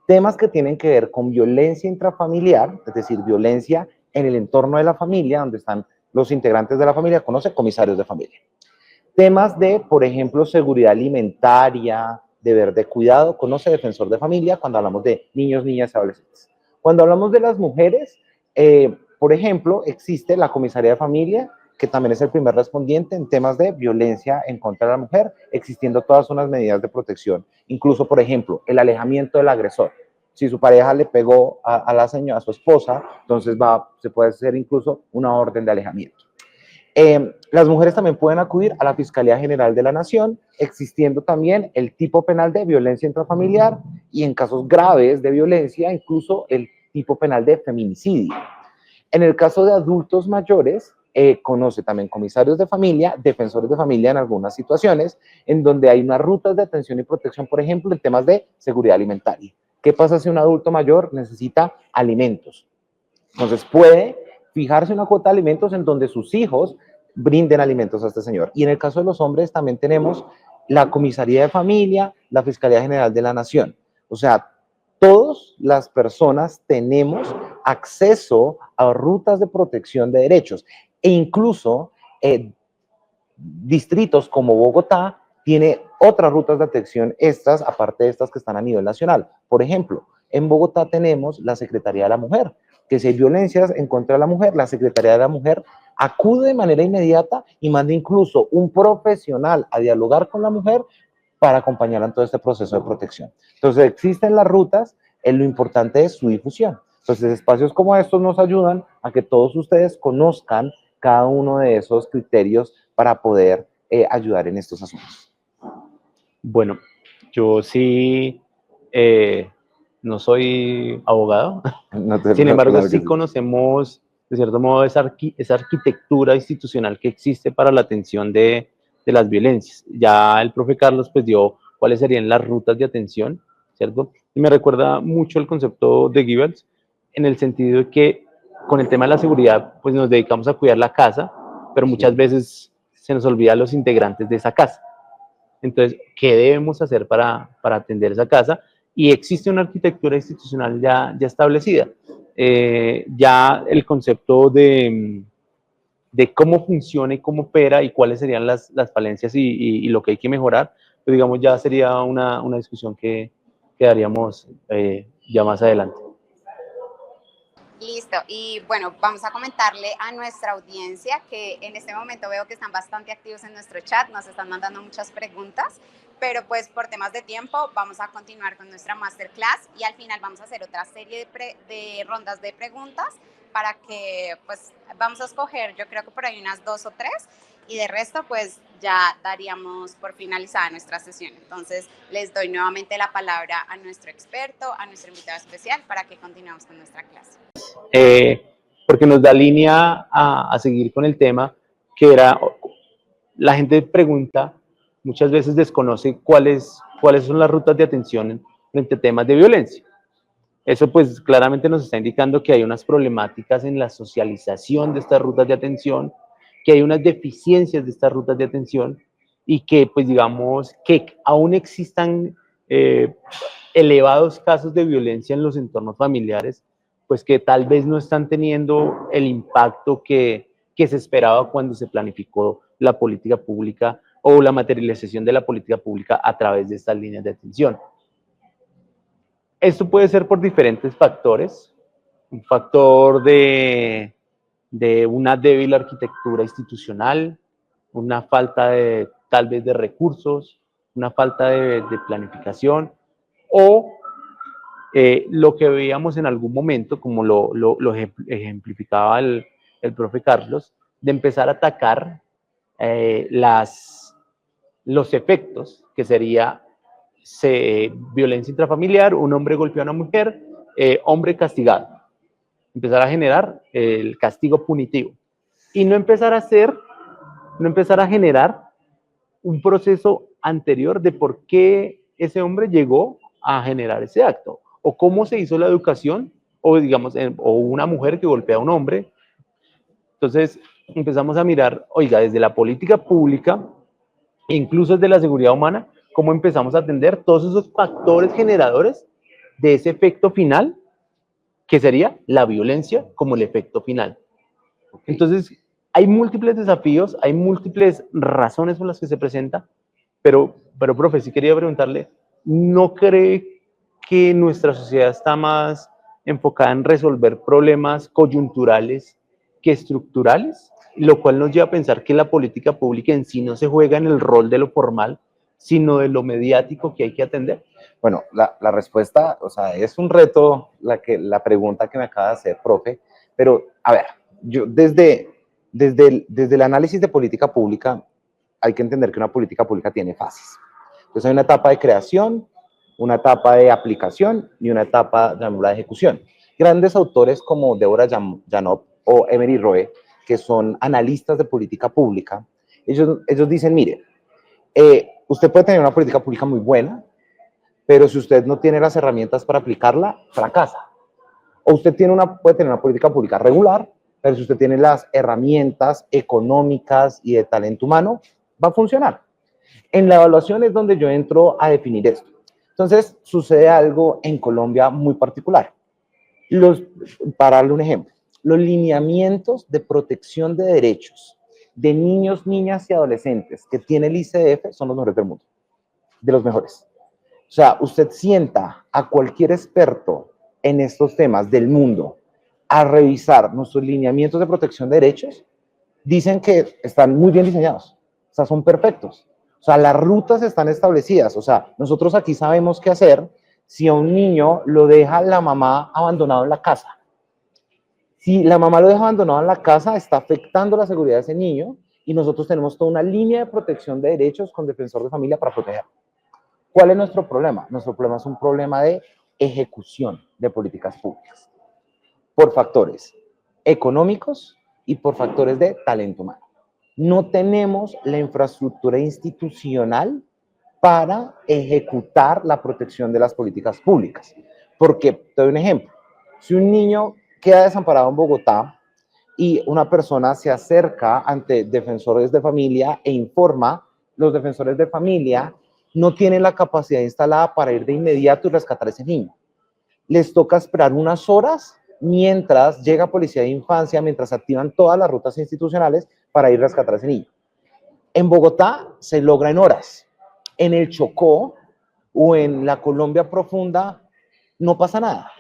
Temas que tienen que ver con violencia intrafamiliar, es decir, violencia en el entorno de la familia, donde están los integrantes de la familia, conoce comisarios de familia. Temas de, por ejemplo, seguridad alimentaria, deber de cuidado, conoce defensor de familia cuando hablamos de niños, niñas y adolescentes. Cuando hablamos de las mujeres, por ejemplo, existe la comisaría de familia, que también es el primer respondiente en temas de violencia en contra de la mujer, existiendo todas unas medidas de protección. Incluso, por ejemplo, el alejamiento del agresor. Si su pareja le pegó a la señora, a su esposa, entonces se puede hacer incluso una orden de alejamiento. Las mujeres también pueden acudir a la Fiscalía General de la Nación, existiendo también el tipo penal de violencia intrafamiliar y en casos graves de violencia, incluso el tipo penal de feminicidio. En el caso de adultos mayores, conoce también comisarios de familia, defensores de familia en algunas situaciones, en donde hay unas rutas de atención y protección, por ejemplo, en temas de seguridad alimentaria. ¿Qué pasa si un adulto mayor necesita alimentos? Entonces puede fijarse una cuota de alimentos en donde sus hijos brinden alimentos a este señor. Y en el caso de los hombres también tenemos la comisaría de familia, la Fiscalía General de la Nación. O sea, Todas las personas tenemos acceso a rutas de protección de derechos e incluso distritos como Bogotá tiene otras rutas de atención extras aparte de estas que están a nivel nacional. Por ejemplo, en Bogotá tenemos la Secretaría de la Mujer, que si hay violencias en contra de la mujer, la Secretaría de la Mujer acude de manera inmediata y manda incluso un profesional a dialogar con la mujer para acompañarla en todo este proceso de protección. Entonces, existen las rutas, lo importante es su difusión. Entonces, espacios como estos nos ayudan a que todos ustedes conozcan cada uno de esos criterios para poder ayudar en estos asuntos. Bueno, yo sí no soy abogado, sin embargo sí conocemos de cierto modo esa arquitectura institucional que existe para la atención de las violencias. Ya el profe Carlos pues dio cuáles serían las rutas de atención, ¿cierto? Y me recuerda mucho el concepto de Goebbels en el sentido de que con el tema de la seguridad pues nos dedicamos a cuidar la casa, pero muchas veces se nos olvida los integrantes de esa casa. Entonces, ¿qué debemos hacer para atender esa casa? Y existe una arquitectura institucional ya establecida. Ya el concepto de cómo funciona y cómo opera y cuáles serían las falencias y lo que hay que mejorar, pues digamos ya sería una discusión que daríamos ya más adelante. Listo, y bueno, vamos a comentarle a nuestra audiencia que en este momento veo que están bastante activos en nuestro chat, nos están mandando muchas preguntas, pero pues por temas de tiempo vamos a continuar con nuestra masterclass y al final vamos a hacer otra serie de rondas de preguntas para que pues vamos a escoger, yo creo que por ahí unas 2 o 3 y de resto pues ya daríamos por finalizada nuestra sesión. Entonces les doy nuevamente la palabra a nuestro experto, a nuestro invitado especial para que continuemos con nuestra clase. Porque nos da línea a seguir con el tema que era, la gente pregunta, muchas veces desconoce cuáles son las rutas de atención frente a temas de violencia. Eso pues claramente nos está indicando que hay unas problemáticas en la socialización de estas rutas de atención, que hay unas deficiencias de estas rutas de atención y que pues digamos que aún existan elevados casos de violencia en los entornos familiares, pues que tal vez no están teniendo el impacto que se esperaba cuando se planificó la política pública o la materialización de la política pública a través de estas líneas de atención. Esto puede ser por diferentes factores, un factor de una débil arquitectura institucional, una falta de tal vez de recursos, una falta de planificación o lo que veíamos en algún momento, como lo ejemplificaba el profe Carlos, de empezar a atacar los efectos, que sería violencia intrafamiliar, un hombre golpeó a una mujer, hombre castigado. Empezar a generar el castigo punitivo. Y no empezar a generar un proceso anterior de por qué ese hombre llegó a generar ese acto, o cómo se hizo la educación, o digamos, o una mujer que golpea a un hombre. Entonces empezamos a mirar, oiga, desde la política pública, incluso desde la seguridad humana, cómo empezamos a atender todos esos factores generadores de ese efecto final, que sería la violencia como el efecto final. Entonces, hay múltiples desafíos, hay múltiples razones por las que se presenta, pero profe, sí quería preguntarle, ¿no cree que nuestra sociedad está más enfocada en resolver problemas coyunturales que estructurales? Lo cual nos lleva a pensar que la política pública en sí no se juega en el rol de lo formal, sino de lo mediático que hay que atender. Bueno, la respuesta, o sea, es un reto la pregunta que me acaba de hacer, profe, pero a ver, yo desde el análisis de política pública hay que entender que una política pública tiene fases. Entonces hay una etapa de creación, una etapa de aplicación y una etapa de ejecución. Grandes autores como Deborah Janov o Emery Roe, que son analistas de política pública, ellos dicen, mire, usted puede tener una política pública muy buena, pero si usted no tiene las herramientas para aplicarla, fracasa. O usted puede tener una política pública regular, pero si usted tiene las herramientas económicas y de talento humano, va a funcionar. En la evaluación es donde yo entro a definir esto. Entonces, sucede algo en Colombia muy particular. Para darle un ejemplo, los lineamientos de protección de derechos de niños, niñas y adolescentes que tiene el ICDF son los mejores del mundo, de los mejores. O sea, usted sienta a cualquier experto en estos temas del mundo a revisar nuestros lineamientos de protección de derechos, dicen que están muy bien diseñados, o sea, son perfectos. O sea, las rutas están establecidas, o sea, nosotros aquí sabemos qué hacer si a un niño lo deja la mamá abandonado en la casa. Si la mamá lo deja abandonado en la casa, está afectando la seguridad de ese niño y nosotros tenemos toda una línea de protección de derechos con defensor de familia para proteger. ¿Cuál es nuestro problema? Nuestro problema es un problema de ejecución de políticas públicas por factores económicos y por factores de talento humano. No tenemos la infraestructura institucional para ejecutar la protección de las políticas públicas. Porque, te doy un ejemplo, si un niño queda desamparado en Bogotá y una persona se acerca ante defensores de familia e informa, los defensores de familia no tienen la capacidad instalada para ir de inmediato y rescatar a ese niño. Les toca esperar unas horas mientras llega Policía de Infancia, mientras activan todas las rutas institucionales para ir a rescatar a ese niño. En Bogotá se logra en horas. En el Chocó o en la Colombia profunda no pasa nada,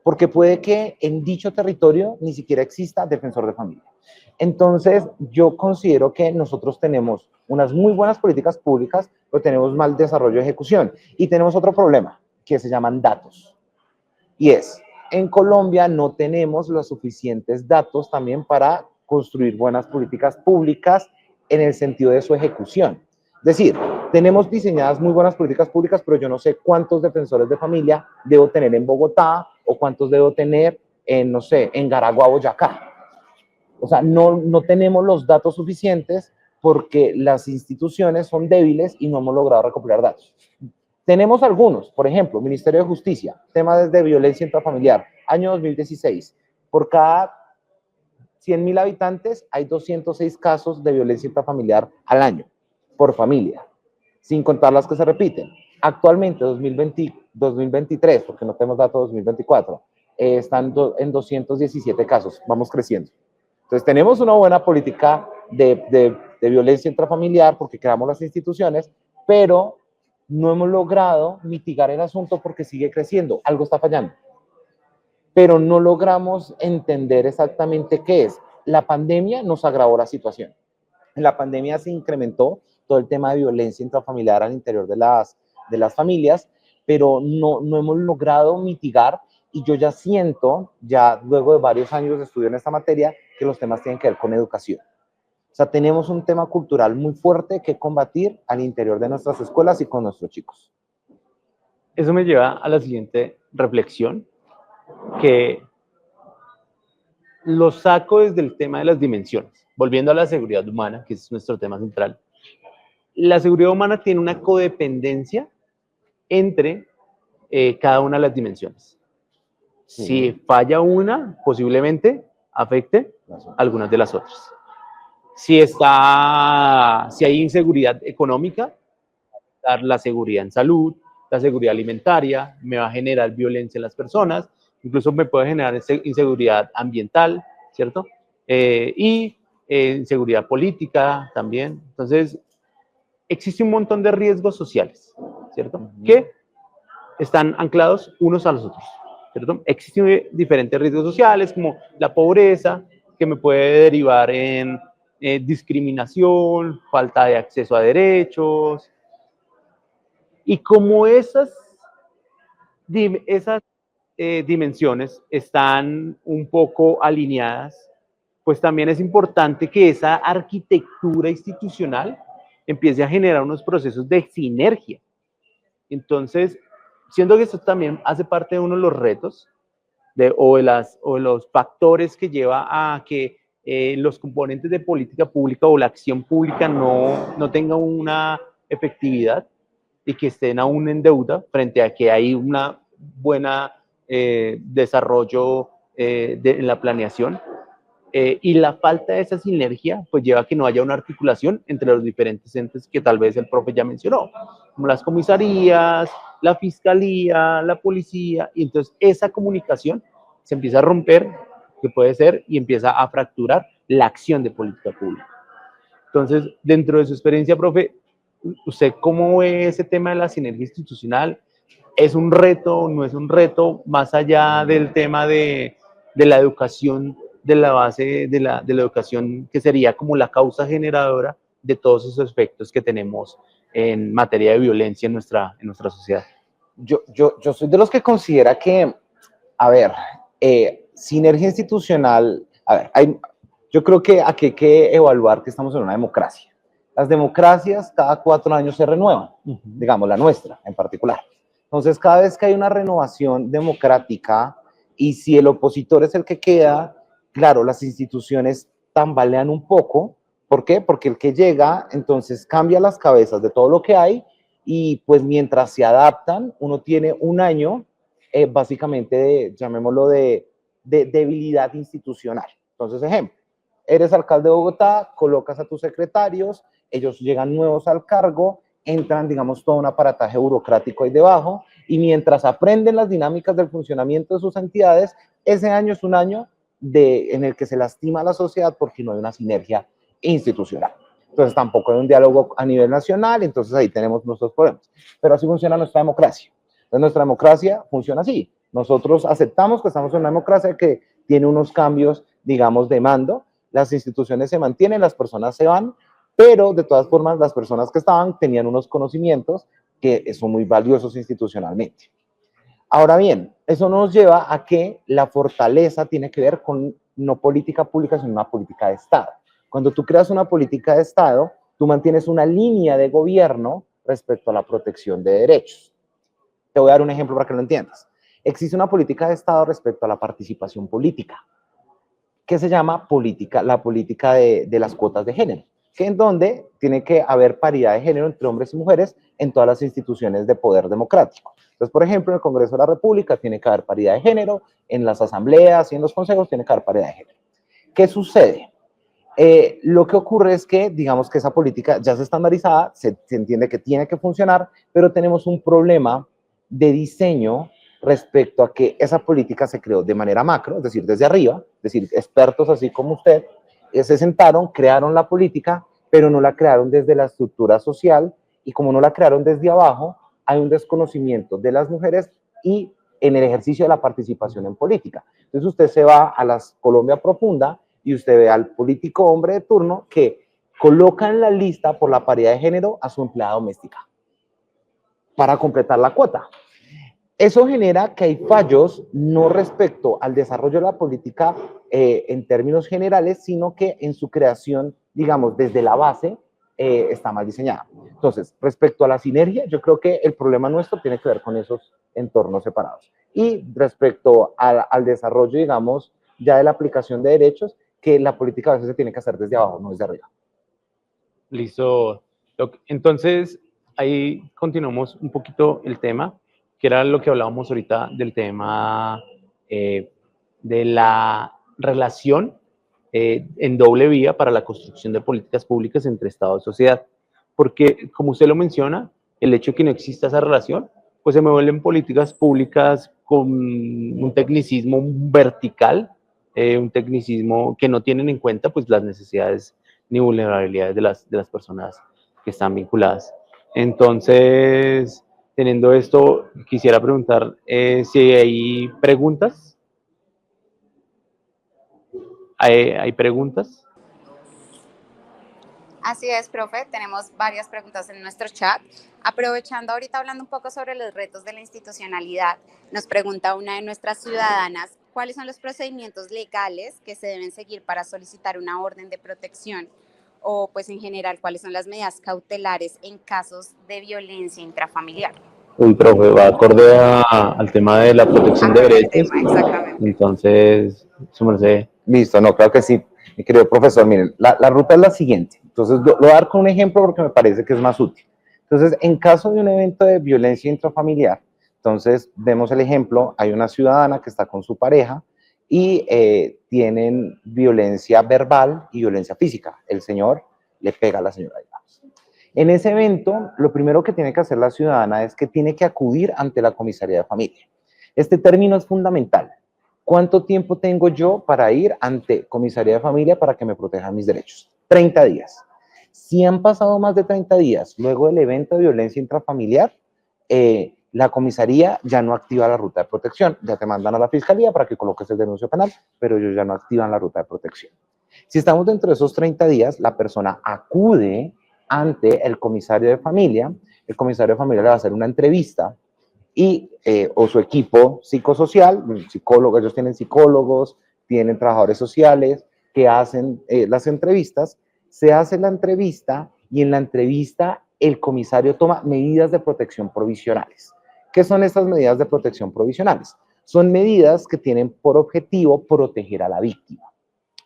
porque puede que en dicho territorio ni siquiera exista defensor de familia. Entonces, yo considero que nosotros tenemos unas muy buenas políticas públicas, pero tenemos mal desarrollo de ejecución. Y tenemos otro problema, que se llaman datos. Y es, en Colombia no tenemos los suficientes datos también para construir buenas políticas públicas en el sentido de su ejecución. Es decir, tenemos diseñadas muy buenas políticas públicas, pero yo no sé cuántos defensores de familia debo tener en Bogotá o cuántos debo tener en, no sé, en Garagua, Boyacá. O sea, no tenemos los datos suficientes porque las instituciones son débiles y no hemos logrado recopilar datos. Tenemos algunos, por ejemplo, Ministerio de Justicia, temas de violencia intrafamiliar, año 2016. Por cada 100.000 habitantes hay 206 casos de violencia intrafamiliar al año, por familia, sin contar las que se repiten. Actualmente, 2023, porque no tenemos datos 2024, están en 217 casos, vamos creciendo. Entonces, tenemos una buena política de violencia intrafamiliar porque creamos las instituciones, pero no hemos logrado mitigar el asunto porque sigue creciendo, algo está fallando. Pero no logramos entender exactamente qué es. La pandemia nos agravó la situación. En la pandemia se incrementó todo el tema de violencia intrafamiliar al interior de las familias, pero no hemos logrado mitigar y yo ya siento, ya luego de varios años de estudio en esta materia, que los temas tienen que ver con educación. O sea, tenemos un tema cultural muy fuerte que combatir al interior de nuestras escuelas y con nuestros chicos. Eso me lleva a la siguiente reflexión, que lo saco desde el tema de las dimensiones. Volviendo a la seguridad humana, que es nuestro tema central. La seguridad humana tiene una codependencia entre cada una de las dimensiones. Sí. Si falla una, posiblemente afecte algunas de las otras. Si hay inseguridad económica, la seguridad en salud, la seguridad alimentaria, me va a generar violencia en las personas, incluso me puede generar inseguridad ambiental, ¿cierto? Inseguridad política también. Entonces, existe un montón de riesgos sociales, ¿cierto? Que están anclados unos a los otros, ¿cierto? Existen diferentes riesgos sociales como la pobreza, que me puede derivar en discriminación, falta de acceso a derechos. Y como esas dimensiones están un poco alineadas, pues también es importante que esa arquitectura institucional empiece a generar unos procesos de sinergia. Entonces, siento que esto también hace parte de uno de los retos o de los factores que lleva a que los componentes de política pública o la acción pública no tengan una efectividad y que estén aún en deuda frente a que hay una buena desarrollo en la planeación. Y la falta de esa sinergia pues lleva a que no haya una articulación entre los diferentes entes que tal vez el profe ya mencionó, como las comisarías, la fiscalía, la policía, y entonces esa comunicación se empieza a romper, que puede ser, y empieza a fracturar la acción de política pública. Entonces, dentro de su experiencia, profe, ¿usted cómo ve ese tema de la sinergia institucional? ¿Es un reto, no es un reto, más allá del tema de la educación, de la base de la educación, que sería como la causa generadora de todos esos efectos que tenemos en materia de violencia en nuestra sociedad? Yo soy de los que considera que, a ver, sinergia institucional, a ver, yo creo que aquí hay que evaluar que estamos en una democracia. Las democracias cada 4 años se renuevan, digamos la nuestra en particular. Entonces, cada vez que hay una renovación democrática y si el opositor es el que queda, claro, las instituciones tambalean un poco. ¿Por qué? Porque el que llega, entonces cambia las cabezas de todo lo que hay y pues mientras se adaptan, uno tiene un año básicamente llamémoslo de debilidad institucional. Entonces, ejemplo, eres alcalde de Bogotá, colocas a tus secretarios, ellos llegan nuevos al cargo, entran, digamos, todo un aparataje burocrático ahí debajo, y mientras aprenden las dinámicas del funcionamiento de sus entidades, ese año es un año en el que se lastima a la sociedad porque no hay una sinergia institucional. Entonces tampoco hay un diálogo a nivel nacional, entonces ahí tenemos nuestros problemas. Pero así funciona nuestra democracia. Entonces nuestra democracia funciona así. Nosotros aceptamos que estamos en una democracia que tiene unos cambios, digamos, de mando, las instituciones se mantienen, las personas se van, pero de todas formas las personas que estaban tenían unos conocimientos que son muy valiosos institucionalmente. Ahora bien, eso nos lleva a que la fortaleza tiene que ver con no política pública, sino una política de Estado. Cuando tú creas una política de Estado, tú mantienes una línea de gobierno respecto a la protección de derechos. Te voy a dar un ejemplo para que lo entiendas. Existe una política de Estado respecto a la participación política, que se llama la política de las cuotas de género, que en donde tiene que haber paridad de género entre hombres y mujeres en todas las instituciones de poder democrático. Entonces, por ejemplo, en el Congreso de la República tiene que haber paridad de género, en las asambleas y en los consejos tiene que haber paridad de género. ¿Qué sucede? Lo que ocurre es que, digamos que esa política ya se estandarizada, se entiende que tiene que funcionar, pero tenemos un problema de diseño respecto a que esa política se creó de manera macro, es decir, desde arriba, es decir, expertos así como usted, se sentaron, crearon la política, pero no la crearon desde la estructura social, y como no la crearon desde abajo, hay un desconocimiento de las mujeres y en el ejercicio de la participación en política. Entonces usted se va a la Colombia profunda y usted ve al político hombre de turno que coloca en la lista por la paridad de género a su empleada doméstica para completar la cuota. Eso genera que hay fallos no respecto al desarrollo de la política en términos generales, sino que en su creación, digamos, desde la base, está mal diseñada. Entonces, respecto a la sinergia, yo creo que el problema nuestro tiene que ver con esos entornos separados. Y respecto al desarrollo, digamos, ya de la aplicación de derechos, que la política a veces se tiene que hacer desde abajo, no desde arriba. Listo. Entonces, ahí continuamos un poquito el tema, que era lo que hablábamos ahorita del tema de la relación en doble vía para la construcción de políticas públicas entre Estado y sociedad. Porque, como usted lo menciona, el hecho de que no exista esa relación, pues se me vuelven políticas públicas con un tecnicismo vertical, un tecnicismo que no tienen en cuenta pues las necesidades ni vulnerabilidades de las personas que están vinculadas. Entonces, teniendo esto, quisiera preguntar si hay preguntas. ¿Hay preguntas? Así es, profe. Tenemos varias preguntas en nuestro chat. Aprovechando ahorita hablando un poco sobre los retos de la institucionalidad, nos pregunta una de nuestras ciudadanas, ¿cuáles son los procedimientos legales que se deben seguir para solicitar una orden de protección? O pues en general, ¿cuáles son las medidas cautelares en casos de violencia intrafamiliar? Uy, profe, va acorde al tema de la protección de derechos. Exactamente. Entonces, su merced. Listo, no, claro que sí, mi querido profesor. Miren, la ruta es la siguiente. Entonces, lo voy a dar con un ejemplo porque me parece que es más útil. Entonces, en caso de un evento de violencia intrafamiliar, entonces vemos el ejemplo, hay una ciudadana que está con su pareja y tienen violencia verbal y violencia física. El señor le pega a la señora, digamos. En ese evento, lo primero que tiene que hacer la ciudadana es que tiene que acudir ante la comisaría de familia. Este término es fundamental. ¿Cuánto tiempo tengo yo para ir ante comisaría de familia para que me protejan mis derechos? 30 días. Si han pasado más de 30 días luego del evento de violencia intrafamiliar, la comisaría ya no activa la ruta de protección. Ya te mandan a la fiscalía para que coloques el denuncio penal, pero ellos ya no activan la ruta de protección. Si estamos dentro de esos 30 días, la persona acude ante el comisario de familia. El comisario de familia le va a hacer una entrevista y, o su equipo psicosocial, psicólogos, ellos tienen psicólogos, tienen trabajadores sociales que hacen las entrevistas. Se hace la entrevista y en la entrevista el comisario toma medidas de protección provisionales. ¿Qué son estas medidas de protección provisionales? Son medidas que tienen por objetivo proteger a la víctima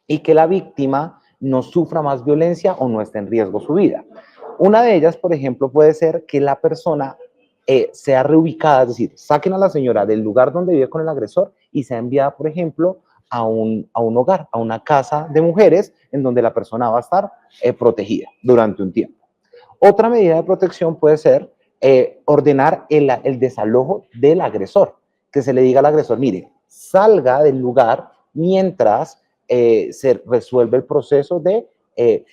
y que la víctima no sufra más violencia o no esté en riesgo su vida. Una de ellas, por ejemplo, puede ser que la persona sea reubicada, es decir, saquen a la señora del lugar donde vive con el agresor y sea enviada, por ejemplo, a un hogar, a una casa de mujeres en donde la persona va a estar protegida durante un tiempo. Otra medida de protección puede ser ordenar el desalojo del agresor, que se le diga al agresor, mire, salga del lugar mientras se resuelve el proceso de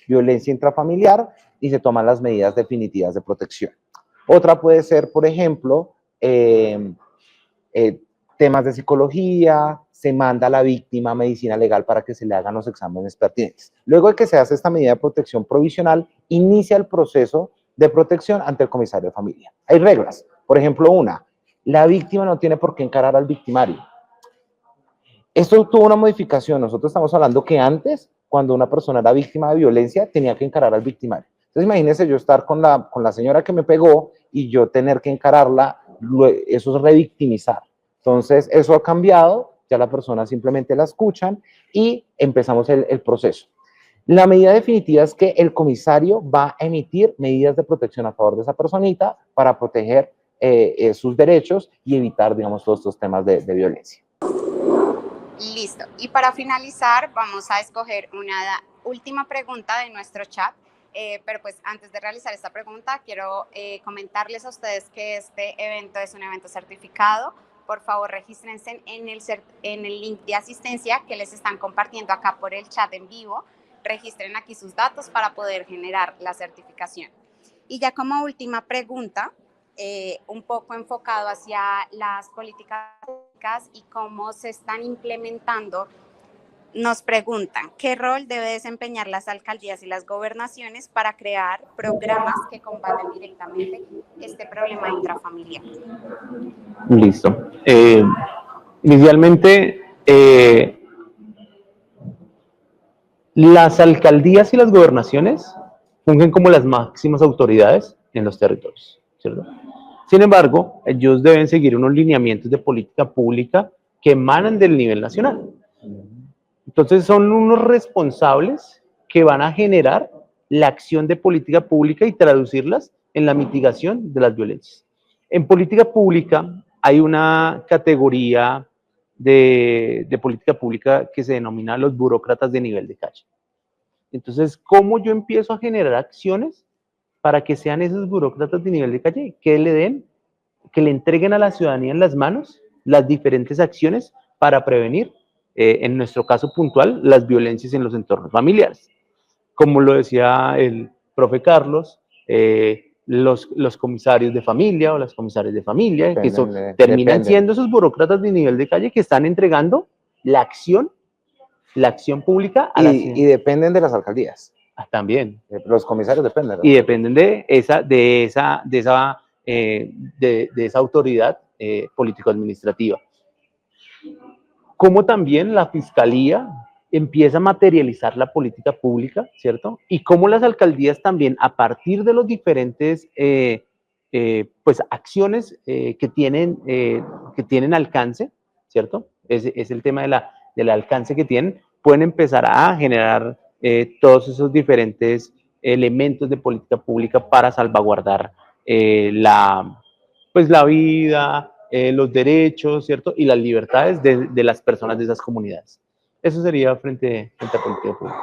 violencia intrafamiliar y se toman las medidas definitivas de protección. Otra puede ser, por ejemplo, temas de psicología, se manda a la víctima a medicina legal para que se le hagan los exámenes pertinentes. Luego de que se hace esta medida de protección provisional, inicia el proceso de protección ante el comisario de familia. Hay reglas. Por ejemplo, una, la víctima no tiene por qué encarar al victimario. Esto tuvo una modificación. Nosotros estamos hablando que antes, cuando una persona era víctima de violencia, tenía que encarar al victimario. Entonces, imagínense yo estar con la señora que me pegó y yo tener que encararla, eso es revictimizar. Entonces, eso ha cambiado, ya la persona simplemente la escuchan y empezamos el proceso. La medida definitiva es que el comisario va a emitir medidas de protección a favor de esa personita para proteger sus derechos y evitar, digamos, todos estos temas de violencia. Listo. Y para finalizar, vamos a escoger una última pregunta de nuestro chat. Pero pues antes de realizar esta pregunta, quiero comentarles a ustedes que este evento es un evento certificado. Por favor, regístrense en el link de asistencia que les están compartiendo acá por el chat en vivo. Registren aquí sus datos para poder generar la certificación. Y ya como última pregunta, un poco enfocado hacia las políticas y cómo se están implementando, nos preguntan, ¿qué rol debe desempeñar las alcaldías y las gobernaciones para crear programas que combaten directamente este problema intrafamiliar? Listo. Inicialmente, las alcaldías y las gobernaciones fungen como las máximas autoridades en los territorios, ¿cierto? Sin embargo, ellos deben seguir unos lineamientos de política pública que emanan del nivel nacional. Entonces son unos responsables que van a generar la acción de política pública y traducirlas en la mitigación de las violencias. En política pública hay una categoría de política pública que se denomina los burócratas de nivel de calle. Entonces, ¿cómo yo empiezo a generar acciones para que sean esos burócratas de nivel de calle que le entreguen a la ciudadanía en las manos las diferentes acciones para prevenir, en nuestro caso puntual, las violencias en los entornos familiares? Como lo decía el profe Carlos, los comisarios de familia o las comisarias de familia, que terminan siendo esos burócratas de nivel de calle que están entregando la acción pública a y dependen de las alcaldías. También. Los comisarios dependen. Y dependen de esa autoridad político-administrativa. Como también la fiscalía empieza a materializar la política pública, ¿cierto? Y cómo las alcaldías también, a partir de los diferentes pues acciones que tienen alcance, ¿cierto? Es el tema del alcance que tienen, pueden empezar a generar todos esos diferentes elementos de política pública para salvaguardar la vida, los derechos, ¿cierto? Y las libertades de las personas de esas comunidades. Eso sería frente a política pública.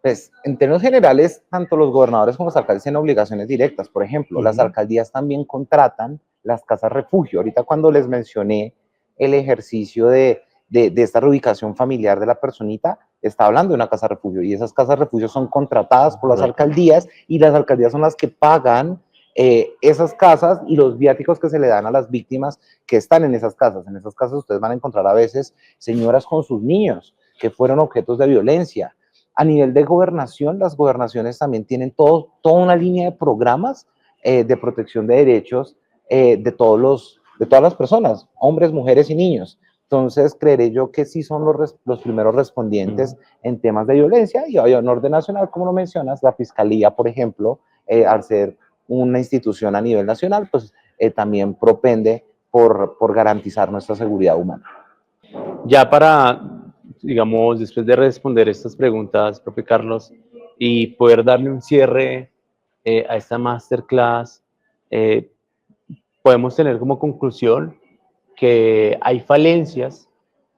Pues, en términos generales, tanto los gobernadores como los alcaldes tienen obligaciones directas. Por ejemplo, las alcaldías también contratan las casas refugio. Ahorita cuando les mencioné el ejercicio de esta reubicación familiar de la personita, está hablando de una casa refugio y esas casas refugio son contratadas por las alcaldías y las alcaldías son las que pagan esas casas y los viáticos que se le dan a las víctimas que están en esas casas. En esas casas ustedes van a encontrar a veces señoras con sus niños que fueron objetos de violencia. A nivel de gobernación, las gobernaciones también tienen toda una línea de programas de protección de derechos de todas las personas, hombres, mujeres y niños. Entonces, creeré yo que sí son los primeros respondientes en temas de violencia y en orden nacional, como lo mencionas, la Fiscalía, por ejemplo, al ser una institución a nivel nacional, pues también propende por garantizar nuestra seguridad humana. Ya para, digamos, después de responder estas preguntas, profe Carlos, y poder darle un cierre a esta masterclass, podemos tener como conclusión que hay falencias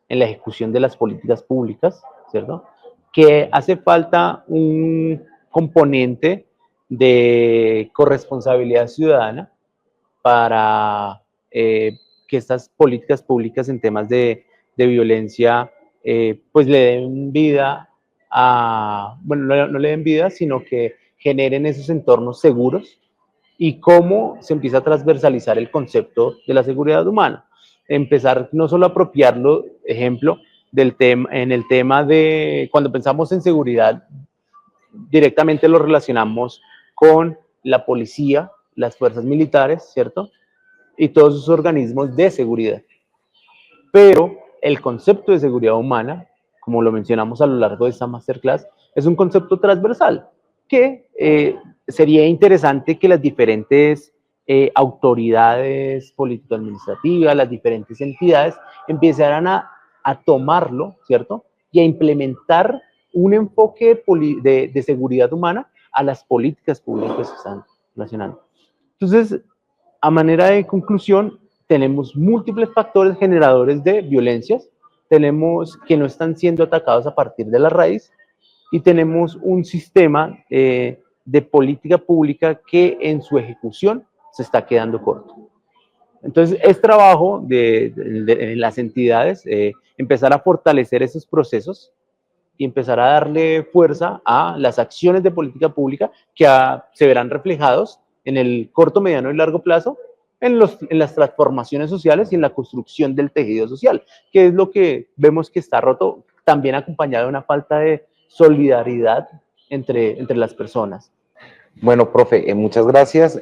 en la ejecución de las políticas públicas, ¿cierto? Que hace falta un componente de corresponsabilidad ciudadana para que estas políticas públicas en temas de violencia pues le den vida a, bueno, no le den vida, sino que generen esos entornos seguros y cómo se empieza a transversalizar el concepto de la seguridad humana. Empezar no solo a apropiarlo, ejemplo, en el tema de cuando pensamos en seguridad, directamente lo relacionamos con la policía, las fuerzas militares, ¿cierto? Y todos esos organismos de seguridad. Pero el concepto de seguridad humana, como lo mencionamos a lo largo de esta masterclass, es un concepto transversal que sería interesante que las diferentes autoridades político-administrativas, las diferentes entidades empezaran a tomarlo, ¿cierto? Y a implementar un enfoque de seguridad humana a las políticas públicas que están relacionando. Entonces, a manera de conclusión, tenemos múltiples factores generadores de violencias, tenemos que no están siendo atacados a partir de la raíz y tenemos un sistema de política pública que en su ejecución se está quedando corto. Entonces, es trabajo de las entidades empezar a fortalecer esos procesos y empezar a darle fuerza a las acciones de política pública que se verán reflejados en el corto, mediano y largo plazo en las transformaciones sociales y en la construcción del tejido social, que es lo que vemos que está roto, también acompañado de una falta de solidaridad entre las personas. Bueno, profe, muchas gracias.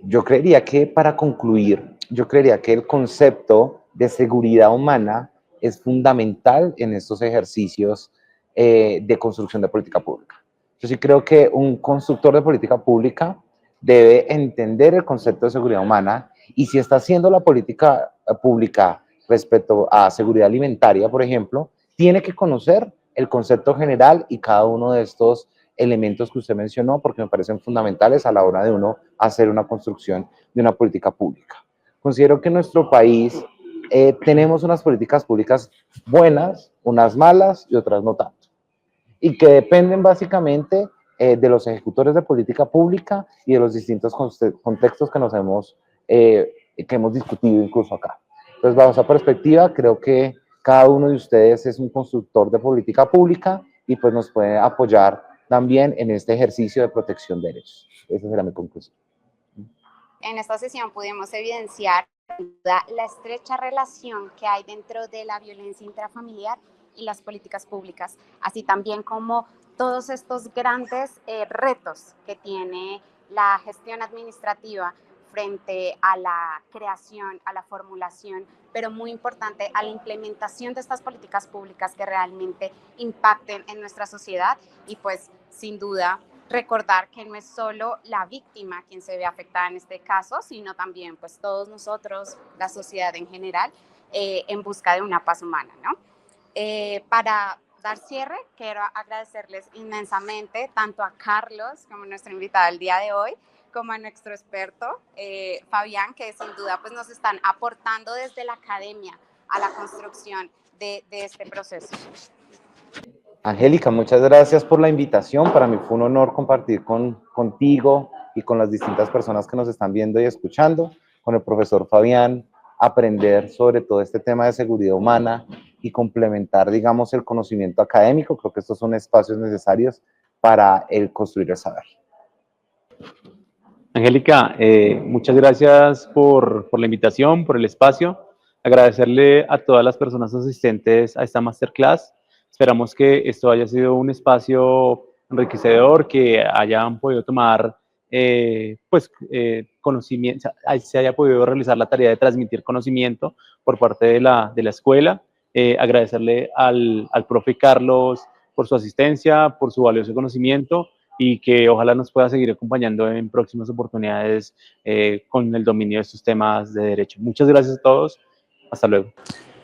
Yo creería que para concluir, yo creería que el concepto de seguridad humana es fundamental en estos ejercicios de construcción de política pública. Yo sí creo que un constructor de política pública debe entender el concepto de seguridad humana y si está haciendo la política pública respecto a seguridad alimentaria, por ejemplo, tiene que conocer el concepto general y cada uno de estos elementos que usted mencionó porque me parecen fundamentales a la hora de uno hacer una construcción de una política pública. Considero que en nuestro país tenemos unas políticas públicas buenas, unas malas y otras no tanto, y que dependen básicamente de los ejecutores de política pública y de los distintos contextos que hemos discutido incluso acá. Entonces, bajo esa perspectiva, creo que cada uno de ustedes es un constructor de política pública y pues nos puede apoyar también en este ejercicio de protección de derechos. Esa será mi conclusión. En esta sesión pudimos evidenciar la estrecha relación que hay dentro de la violencia intrafamiliar y las políticas públicas, así también como todos estos grandes retos que tiene la gestión administrativa frente a la creación, a la formulación, pero muy importante, a la implementación de estas políticas públicas que realmente impacten en nuestra sociedad y pues sin duda recordar que no es solo la víctima quien se ve afectada en este caso, sino también pues todos nosotros, la sociedad en general, en busca de una paz humana, ¿no? Para dar cierre, quiero agradecerles inmensamente tanto a Carlos como nuestro invitado el día de hoy, como a nuestro experto Fabián, que sin duda pues, nos están aportando desde la academia a la construcción de este proceso. Angélica, muchas gracias por la invitación. Para mí fue un honor compartir contigo y con las distintas personas que nos están viendo y escuchando, con el profesor Fabián, aprender sobre todo este tema de seguridad humana y complementar, digamos, el conocimiento académico. Creo que estos son espacios necesarios para el construir el saber. Angélica, muchas gracias por la invitación, por el espacio. Agradecerle a todas las personas asistentes a esta masterclass. Esperamos que esto haya sido un espacio enriquecedor, que hayan podido tomar conocimiento, se haya podido realizar la tarea de transmitir conocimiento por parte de la escuela. Agradecerle al profe Carlos por su asistencia, por su valioso conocimiento, y que ojalá nos pueda seguir acompañando en próximas oportunidades con el dominio de estos temas de derecho. Muchas gracias a todos. Hasta luego.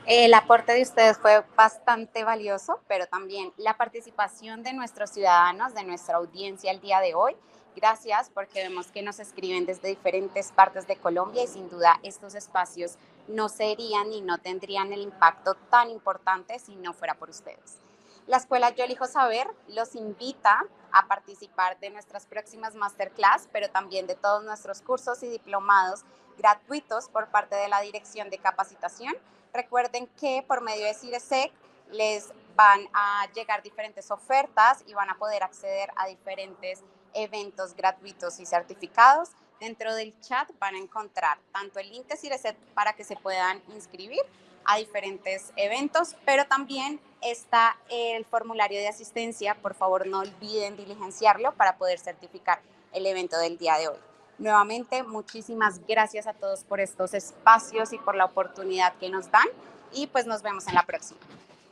El aporte de ustedes fue bastante valioso, pero también la participación de nuestros ciudadanos, de nuestra audiencia el día de hoy. Gracias, porque vemos que nos escriben desde diferentes partes de Colombia y sin duda estos espacios no serían y no tendrían el impacto tan importante si no fuera por ustedes. La Escuela Yo Elijo Saber los invita a participar de nuestras próximas masterclass, pero también de todos nuestros cursos y diplomados gratuitos por parte de la Dirección de Capacitación. Recuerden que por medio de CIRESEC les van a llegar diferentes ofertas y van a poder acceder a diferentes eventos gratuitos y certificados. Dentro del chat van a encontrar tanto el link de CIRESEC para que se puedan inscribir a diferentes eventos, pero también está el formulario de asistencia. Por favor, no olviden diligenciarlo para poder certificar el evento del día de hoy. Nuevamente, muchísimas gracias a todos por estos espacios y por la oportunidad que nos dan, y pues nos vemos en la próxima.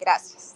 Gracias.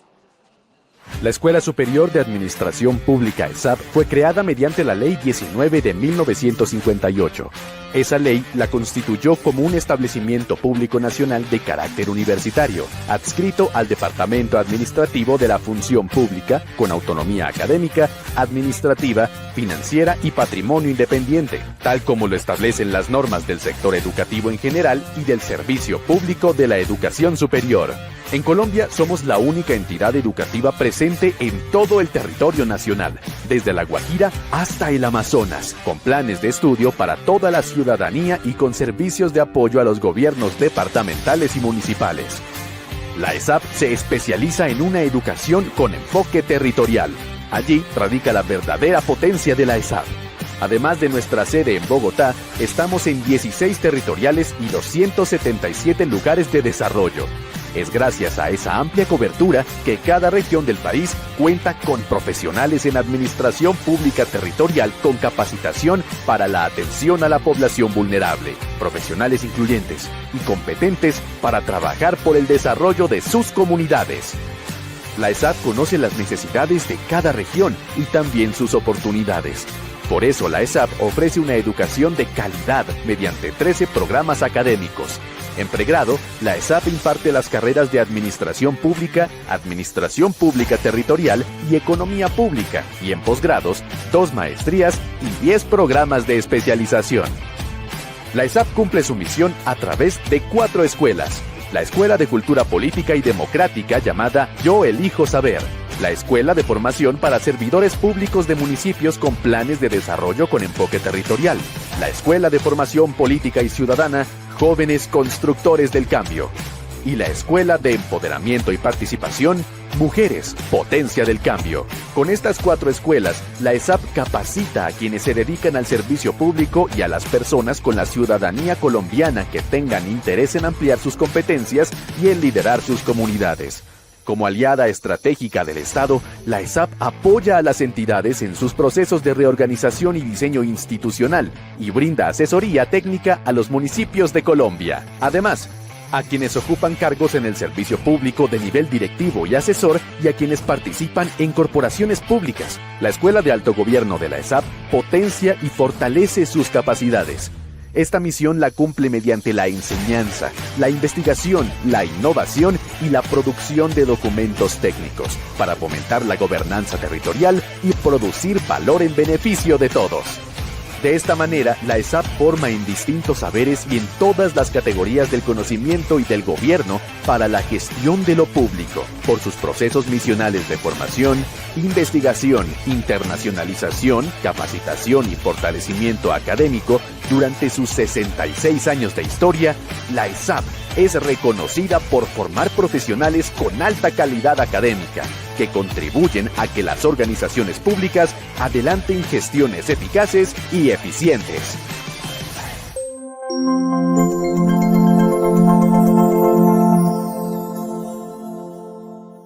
La Escuela Superior de Administración Pública ESAP fue creada mediante la Ley 19 de 1958. Esa ley la constituyó como un establecimiento público nacional de carácter universitario, adscrito al Departamento Administrativo de la Función Pública, con autonomía académica, administrativa, financiera y patrimonio independiente, tal como lo establecen las normas del sector educativo en general y del Servicio Público de la Educación Superior. En Colombia somos la única entidad educativa presente en todo el territorio nacional, desde La Guajira hasta el Amazonas, con planes de estudio para toda la ciudadanía y con servicios de apoyo a los gobiernos departamentales y municipales. La ESAP se especializa en una educación con enfoque territorial. Allí radica la verdadera potencia de la ESAP. Además de nuestra sede en Bogotá, estamos en 16 territoriales y 277 lugares de desarrollo. Es gracias a esa amplia cobertura que cada región del país cuenta con profesionales en administración pública territorial con capacitación para la atención a la población vulnerable, profesionales incluyentes y competentes para trabajar por el desarrollo de sus comunidades. La ESAP conoce las necesidades de cada región y también sus oportunidades. Por eso la ESAP ofrece una educación de calidad mediante 13 programas académicos. En pregrado, la ESAP imparte las carreras de Administración Pública Territorial y Economía Pública, y en posgrados, 2 maestrías y 10 programas de especialización. La ESAP cumple su misión a través de 4 escuelas. La Escuela de Cultura Política y Democrática llamada Yo Elijo Saber. La Escuela de Formación para Servidores Públicos de Municipios con Planes de Desarrollo con Enfoque Territorial. La Escuela de Formación Política y Ciudadana Jóvenes Constructores del Cambio. Y la Escuela de Empoderamiento y Participación Mujeres, Potencia del Cambio. Con estas 4 escuelas, la ESAP capacita a quienes se dedican al servicio público y a las personas con la ciudadanía colombiana que tengan interés en ampliar sus competencias y en liderar sus comunidades. Como aliada estratégica del Estado, la ESAP apoya a las entidades en sus procesos de reorganización y diseño institucional y brinda asesoría técnica a los municipios de Colombia. Además, a quienes ocupan cargos en el servicio público de nivel directivo y asesor y a quienes participan en corporaciones públicas. La Escuela de Alto Gobierno de la ESAP potencia y fortalece sus capacidades. Esta misión la cumple mediante la enseñanza, la investigación, la innovación y la producción de documentos técnicos para fomentar la gobernanza territorial y producir valor en beneficio de todos. De esta manera, la ESAP forma en distintos saberes y en todas las categorías del conocimiento y del gobierno para la gestión de lo público, por sus procesos misionales de formación, investigación, internacionalización, capacitación y fortalecimiento académico. Durante sus 66 años de historia, la ESAP es reconocida por formar profesionales con alta calidad académica, que contribuyen a que las organizaciones públicas adelanten gestiones eficaces y eficientes.